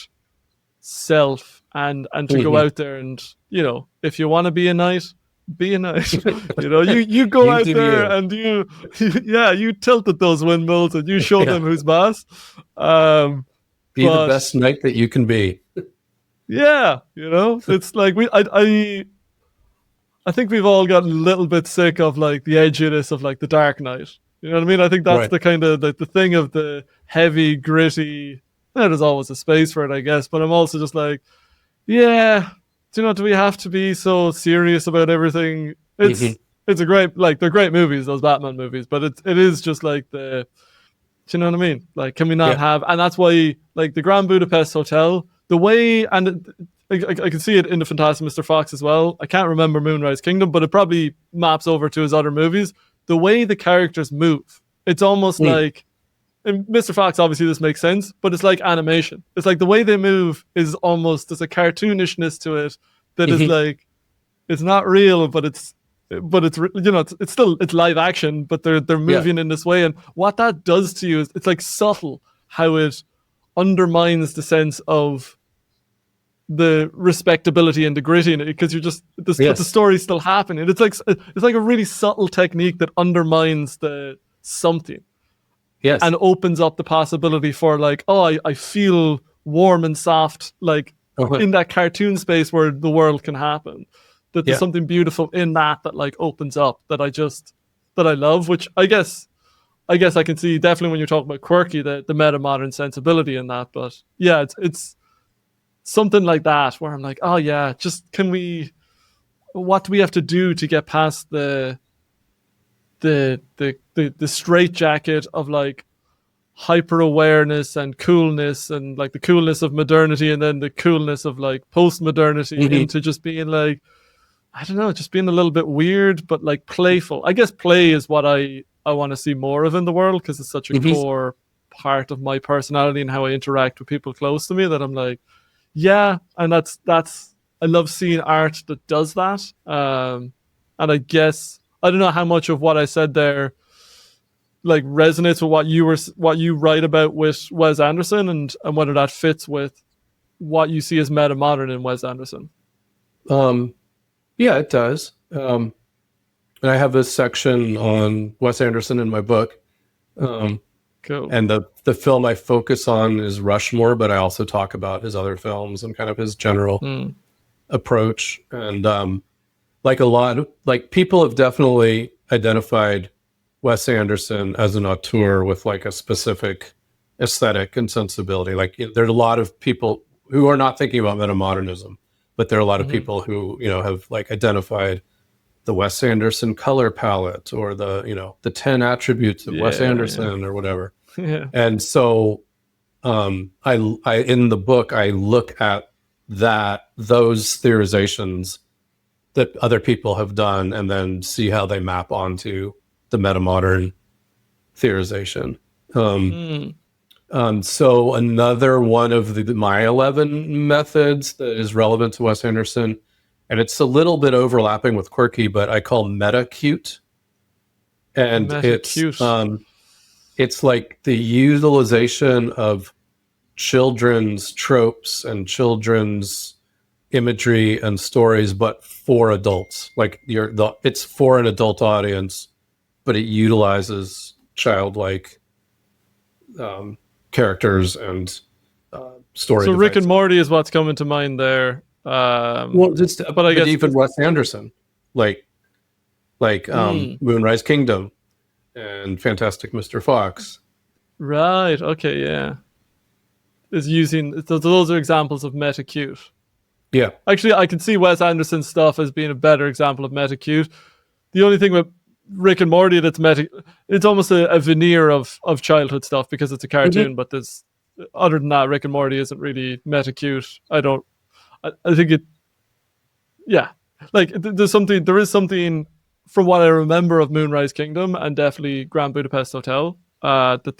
self and to go out there and, you know, if you want to be a knight, be a knight. You know, you go out there and you tilted those windmills and you showed them who's boss. Be the best knight that you can be. Yeah, you know, it's like I think we've all gotten a little bit sick of like the edginess of like the Dark Knight. You know what I mean? I think that's the kind of the thing of the heavy, gritty. There's always a space for it, I guess. But I'm also just like, yeah, do we have to be so serious about everything? It's a great, like, they're great movies, those Batman movies, but it is just like do you know what I mean? Like, can we not have, and that's why, like, the Grand Budapest Hotel, the way, and I can see it in the Fantastic Mr. Fox as well. I can't remember Moonrise Kingdom, but it probably maps over to his other movies. The way the characters move, it's almost like, in Mr. Fox, obviously this makes sense, but it's like animation. It's like the way they move is almost, there's a cartoonishness to it that is like, it's not real, but it's you know, it's still, it's live action, but they're moving in this way. And what that does to you is, it's like subtle how it undermines the sense of the respectability and the gritty in it, because you're just, but the story's still happening. It's like a really subtle technique that undermines the something. Yes. And opens up the possibility for like, oh, I feel warm and soft, like in that cartoon space where the world can happen. That there's something beautiful in that like opens up that I love, which I guess I can see definitely when you're talking about Quirky, the metamodern sensibility in that. But yeah, it's something like that where I'm like, oh yeah, just what do we have to do to get past the straitjacket of like hyper awareness and coolness, and like the coolness of modernity, and then the coolness of like postmodernity into just being like, I don't know, just being a little bit weird, but like playful. I guess play is what I want to see more of in the world, because it's such a core part of my personality and how I interact with people close to me, that I'm like, yeah, and that's I love seeing art that does that. And I guess I don't know how much of what I said there like resonates with what you write about with Wes Anderson, and whether that fits with what you see as metamodern in Wes Anderson. Yeah, it does. And I have this section on Wes Anderson in my book. Cool. And the film I focus on is Rushmore, but I also talk about his other films and kind of his general approach. And like people have definitely identified Wes Anderson as an auteur with like a specific aesthetic and sensibility. Like there are a lot of people who are not thinking about metamodernism, but there are a lot of people who, have like identified the Wes Anderson color palette or the 10 attributes of Wes Anderson or whatever. Yeah. And so I in the book, I look at those theorizations that other people have done and then see how they map onto the metamodern theorization. So another one of my 11 methods that is relevant to Wes Anderson, and it's a little bit overlapping with Quirky, but I call meta-cute. And it's like the utilization of children's tropes and children's imagery and stories, but for adults. Like it's for an adult audience, but it utilizes childlike characters and story. So Rick and Morty is what's coming to mind there. But I guess even Wes Anderson, like Moonrise Kingdom and Fantastic Mr. Fox. Right. Okay. Yeah. Is using those are examples of meta-cute. Yeah. Actually, I can see Wes Anderson's stuff as being a better example of meta-cute. The only thing with Rick and Morty that's it's almost a veneer of childhood stuff because it's a cartoon, but there's other than that, Rick and Morty isn't really meta-cute. I think it, yeah, like there is something from what I remember of Moonrise Kingdom and definitely Grand Budapest Hotel, that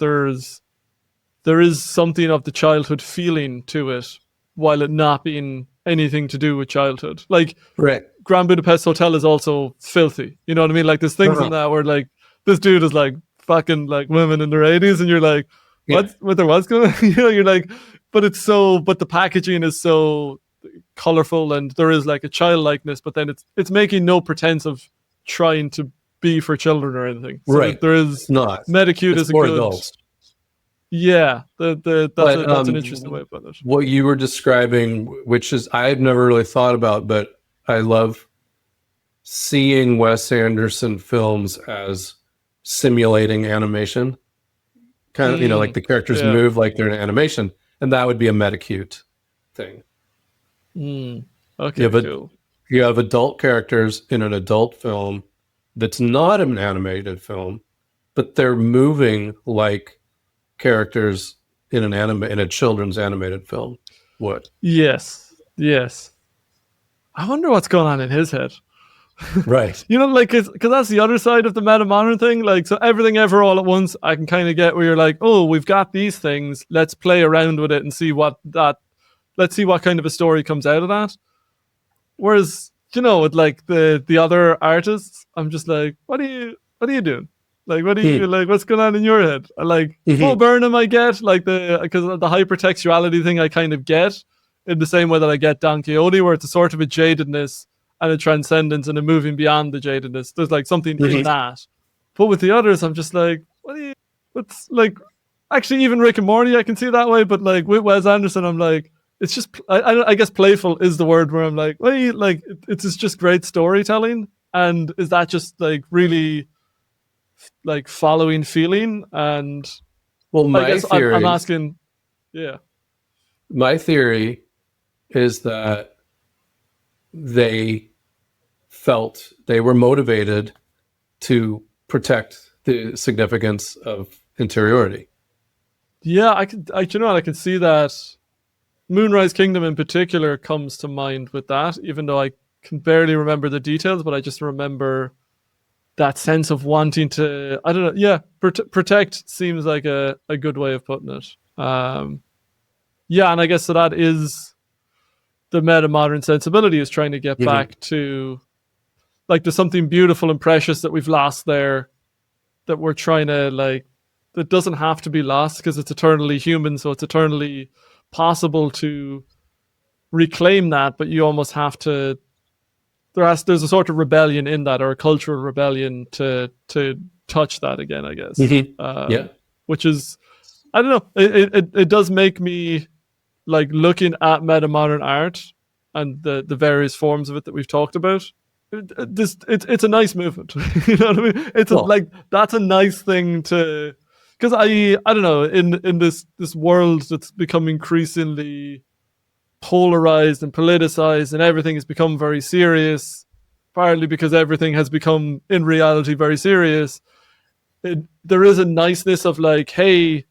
there is something of the childhood feeling to it while it not being anything to do with childhood. Like Grand Budapest Hotel is also filthy. You know what I mean? Like there's things in that where like this dude is like fucking like women in their 80s and you're like, what there was going on? You're like, but the packaging is so colorful and there is like a childlikeness, but then it's making no pretense of trying to be for children or anything. So there is not. meta-cute is a good adults. Yeah, that's an interesting way of putting it. What you were describing, which is I've never really thought about, but I love seeing Wes Anderson films as simulating animation. Kind of, like the characters move like they're in animation, and that would be a meta-cute thing. Okay, cool. You have adult characters in an adult film that's not an animated film, but they're moving like characters in a children's animated film would. Yes. I wonder what's going on in his head. Right. Like, because that's the other side of the metamodern thing. Like, so everything ever all at once, I can kind of get where you're like, oh, we've got these things. Let's play around with it and see let's see what kind of a story comes out of that. Whereas, with like the other artists, I'm just like, what are you doing? Like, what do you like? What's going on in your head? I like Burnham. I get like because the hypertextuality thing. I kind of get in the same way that I get Don Quixote, where it's a sort of a jadedness and a transcendence and a moving beyond the jadedness. There's like something in that. But with the others, I'm just like, what's like? Actually, even Rick and Morty, I can see it that way. But like with Wes Anderson, I'm like, it's just I guess playful is the word where I'm like, like it's just great storytelling, and is that just like really like following feeling? And my theory, I'm asking, my theory is that they felt they were motivated to protect the significance of interiority. Yeah, I can see that. Moonrise Kingdom in particular comes to mind with that, even though I can barely remember the details, but I just remember that sense of wanting to, I don't know, yeah, protect seems like a good way of putting it. Yeah, and I guess so that is the meta-modern sensibility, is trying to get back to, like, there's something beautiful and precious that we've lost there, that we're trying to, like, that doesn't have to be lost because it's eternally human, so it's eternally possible to reclaim that, but you almost have to, there's a sort of rebellion in that, or a cultural rebellion to touch that again, I guess. Yeah. Which is, I don't know, it does make me, like, looking at meta-modern art and the various forms of it that we've talked about, it's a nice movement. You know what I mean? It's like, that's a nice thing to, because I don't know, in this world that's become increasingly polarized and politicized, and everything has become very serious, partly because everything has become in reality very serious. There is a niceness of, like, hey,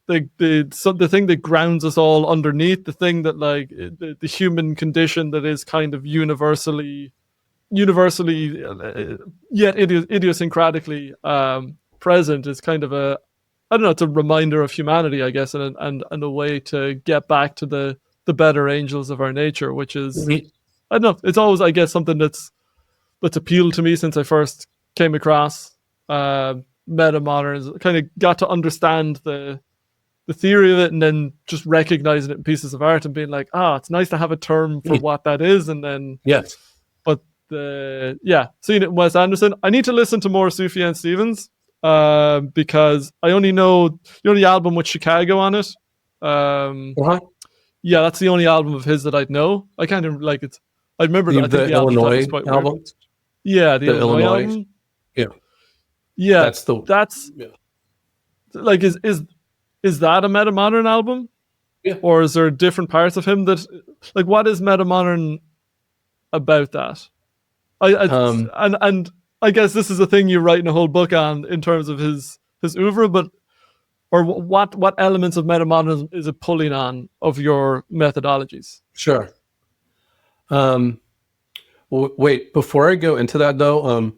the thing that grounds us all underneath, the thing that, like, the human condition that is kind of universally yet idiosyncratically present, is kind of a, I don't know, it's a reminder of humanity, I guess, and a way to get back to the better angels of our nature, which is, I don't know, it's always, I guess, something that's appealed to me since I first came across meta-modernism. Kind of got to understand the theory of it, and then just recognizing it in pieces of art and being like, it's nice to have a term for what that is. And then, yes, but seeing it in Wes Anderson, I need to listen to more Sufjan Stevens, because I only know the only album with Chicago on it. Yeah, that's the only album of his that I'd know. I can't even, like, it's, I remember I think the Illinois quite album. Weird. Yeah, the Illinois album. Yeah, that's like, is that a meta-modern album? Yeah. Or is there different parts of him that, like, what is meta-modern about that? And I guess this is a thing you're writing a whole book on in terms of his oeuvre, but, or what elements of meta-modernism is it pulling on of your methodologies? Sure. Wait, before I go into that though,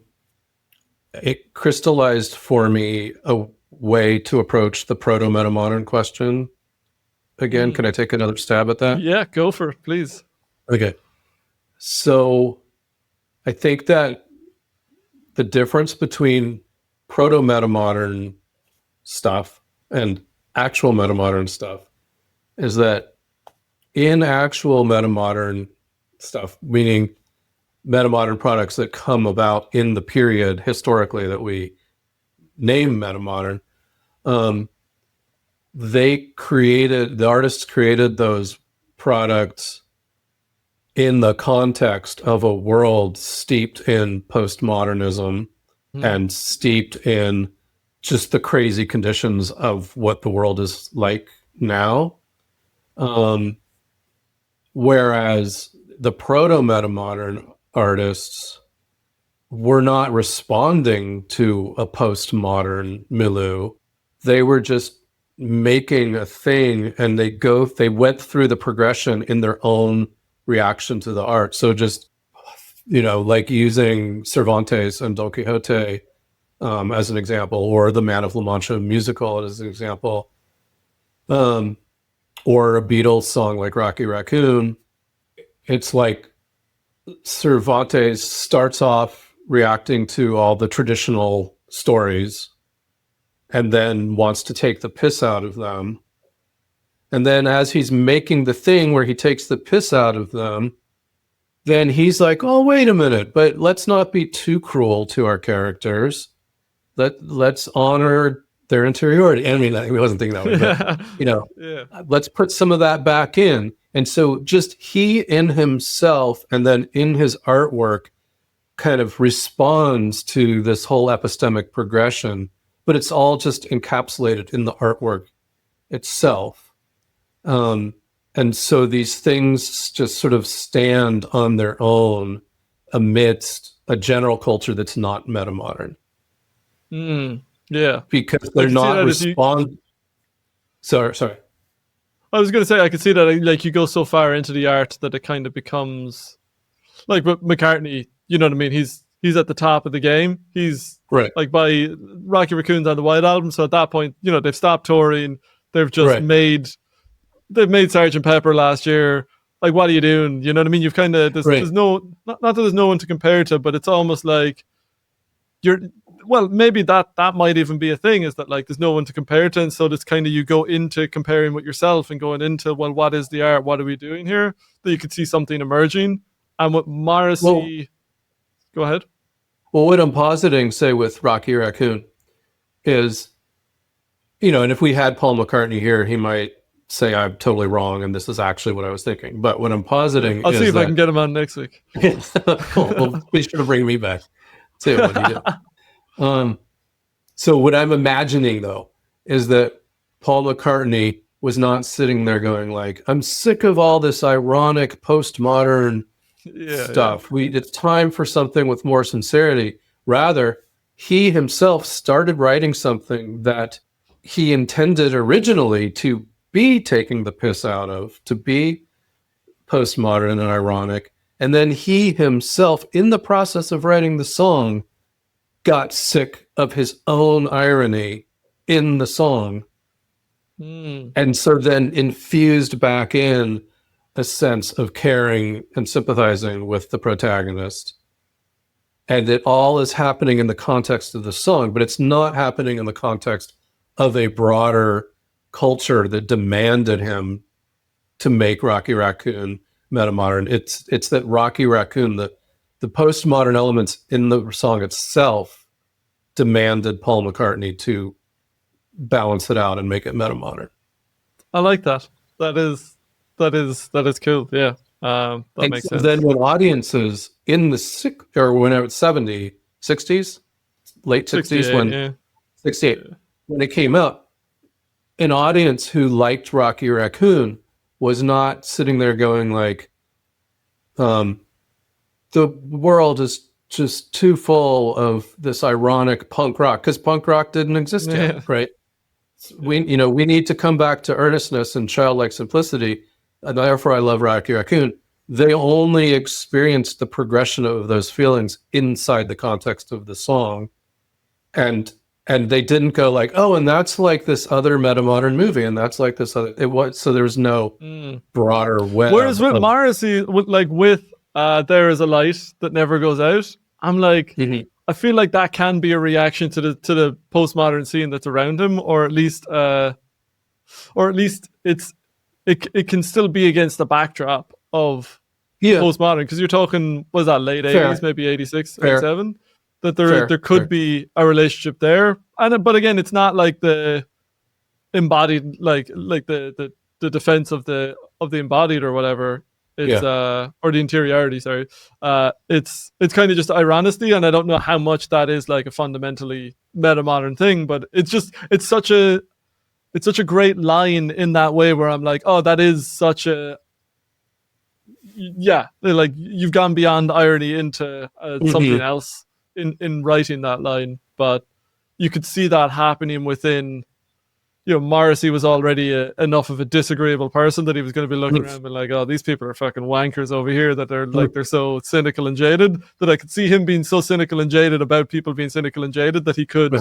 it crystallized for me a way to approach the proto-metamodern question. Again, can I take another stab at that? Yeah, go for it, please. Okay. So I think that the difference between proto-metamodern stuff and actual metamodern stuff is that in actual metamodern stuff, meaning metamodern products that come about in the period historically that we name metamodern, the artists created those products in the context of a world steeped in postmodernism and steeped in just the crazy conditions of what the world is like now. Whereas the proto-metamodern artists were not responding to a postmodern milieu. They were just making a thing, and they went through the progression in their own reaction to the art. So just, like using Cervantes and Don Quixote as an example, or the Man of La Mancha musical as an example, or a Beatles song like Rocky Raccoon. It's like Cervantes starts off reacting to all the traditional stories and then wants to take the piss out of them. And then as he's making the thing where he takes the piss out of them, then he's like, oh, wait a minute, but let's not be too cruel to our characters. Let's honor their interiority. I mean, he wasn't thinking that way, but, let's put some of that back in. And so just he in himself and then in his artwork kind of responds to this whole epistemic progression, but it's all just encapsulated in the artwork itself. And so these things just sort of stand on their own amidst a general culture that's not metamodern. Yeah. Because they're not responding. Sorry. I was going to say, I could see that, like, you go so far into the art that it kind of becomes like McCartney, you know what I mean? he's at the top of the game. He's Right. like by Rocky Raccoon's on the White Album, so at that point, you know, they've stopped touring. They've just Right. made Sgt. Pepper last year. Like, what are you doing? You know what I mean? You've kind of there's no not that there's no one to compare to, but it's almost like maybe that might even be a thing, is that like there's no one to compare to, and so it's kind of you go into comparing with yourself and going into, well, what is the art? What are we doing here? That you could see something emerging. And with Morrissey, go ahead. Well, what I'm positing, say with Rocky Raccoon, is, you know, and if we had Paul McCartney here, he might say I'm totally wrong and this is actually what I was thinking. But what I'm positing, I'll see if I can get him on next week. Cool. Well, be sure to bring me back too when you do. So what I'm imagining, though, is that Paul McCartney was not sitting there going like, I'm sick of all this ironic postmodern stuff. It's time for something with more sincerity. Rather, he himself started writing something that he intended originally to be taking the piss out of, to be postmodern and ironic. And then he himself, in the process of writing the song, got sick of his own irony in the song. And so then infused back in a sense of caring and sympathizing with the protagonist. And it all is happening in the context of the song, but it's not happening in the context of a broader culture that demanded him to make Rocky Raccoon metamodern. It's that Rocky Raccoon, the postmodern elements in the song itself, demanded Paul McCartney to balance it out and make it metamodern. I like that. That is cool. Yeah, that makes sense. Then when audiences in the when it was 60s, late 60s, 68, when it came out, an audience who liked Rocky Raccoon was not sitting there going like, the world is just too full of this ironic punk rock, because punk rock didn't exist yet, right? We need to come back to earnestness and childlike simplicity, and therefore I love Rocky Raccoon. They only experienced the progression of those feelings inside the context of the song, and they didn't go like, oh, and that's like this other metamodern movie, and that's like this other. It was, so there was no broader web. Whereas with Morrissey, with There Is a Light That Never Goes Out, I'm like, I feel like that can be a reaction to the postmodern scene that's around him, or at least it can still be against the backdrop of postmodern, because you're talking, was that late 80s, maybe 86, 87, that there could be a relationship there, but again, it's not like the embodied, like the defense of the embodied or whatever. It's or the interiority, sorry. It's kind of just ironically, and I don't know how much that is like a fundamentally metamodern thing, but it's such a great line in that way, where I'm like, oh, that is such a, like you've gone beyond irony into something else in writing that line. But you could see that happening within, Morrissey was already enough of a disagreeable person that he was going to be looking around and be like, oh, these people are fucking wankers over here, that they're so cynical and jaded, that I could see him being so cynical and jaded about people being cynical and jaded that he could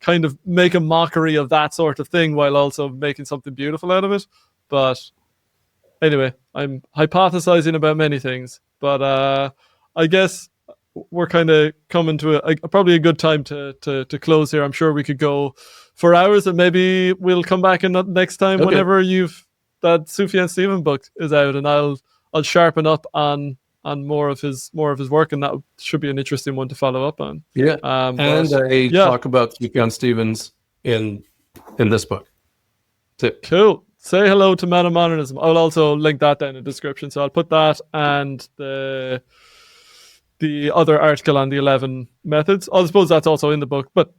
kind of make a mockery of that sort of thing while also making something beautiful out of it. But anyway, I'm hypothesizing about many things, but I guess we're kind of coming to probably a good time to close here. I'm sure we could go for hours, and maybe we'll come back next time whenever that Sufjan Stevens book is out, and I'll sharpen up on more of his work, and that should be an interesting one to follow up on. Yeah, talk about Sufjan Stevens in this book too. Cool. Say hello to Metamodernism. I'll also link that down in the description, so I'll put that and the other article on the 11 methods. I suppose that's also in the book, but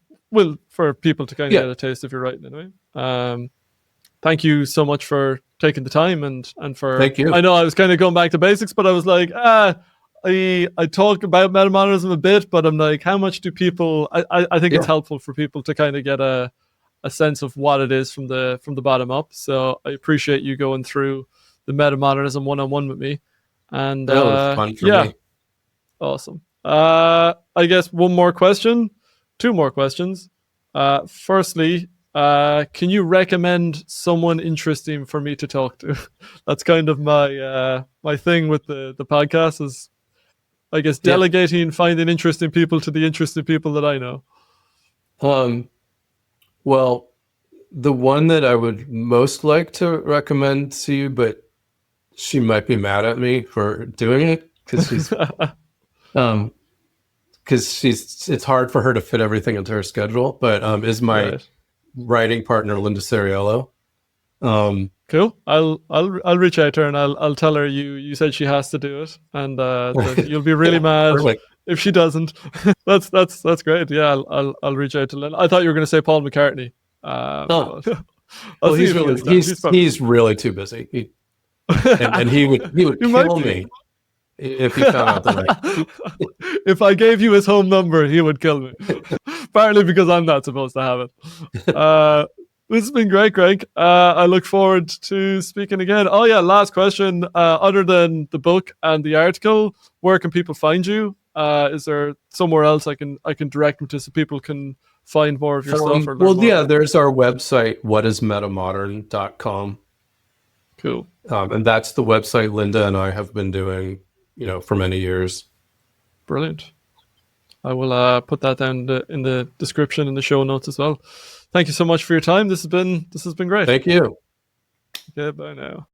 for people to kind of get a taste if you're writing anyway. Thank you so much for taking the time and for. Thank you. I know I was kind of going back to basics, but I was like, I talk about Metamodernism a bit, but I'm like, how much do people? I think it's helpful for people to kind of get a sense of what it is from the bottom up. So I appreciate you going through the Metamodernism one-on-one with me, and that was fun for me. Awesome. I guess one more question, two more questions. Firstly, can you recommend someone interesting for me to talk to? That's kind of my thing with the podcast is, I guess, Yeah. delegating, finding interesting people to the interesting people that I know. Well, the one that I would most like to recommend to you, but she might be mad at me for doing it because it's hard for her to fit everything into her schedule, but is my Right. writing partner, Linda Sariello. Cool. I'll reach out to her and I'll tell her you said she has to do it, and that you'll be really mad Perfect. if she doesn't. That's great. Yeah, I'll reach out to Lynn. I thought you were going to say Paul McCartney. Oh, But I'll well, see if he has time. he's really too busy. And he would You might kill be. me if he found out that If I gave you his home number, he would kill me. Partly because I'm not supposed to have it. This has been great, Greg. I look forward to speaking again. Oh yeah, last question. Other than the book and the article, where can people find you? Is there somewhere else I can direct them to so people can find more of your stuff or learn well, more? yeah, there's our website, whatismetamodern.com. Cool. And that's the website Linda and I have been doing, for many years. Brilliant. I will put that down in the description in the show notes as well. Thank you so much for your time. This has been great. Thank you. Okay, bye now.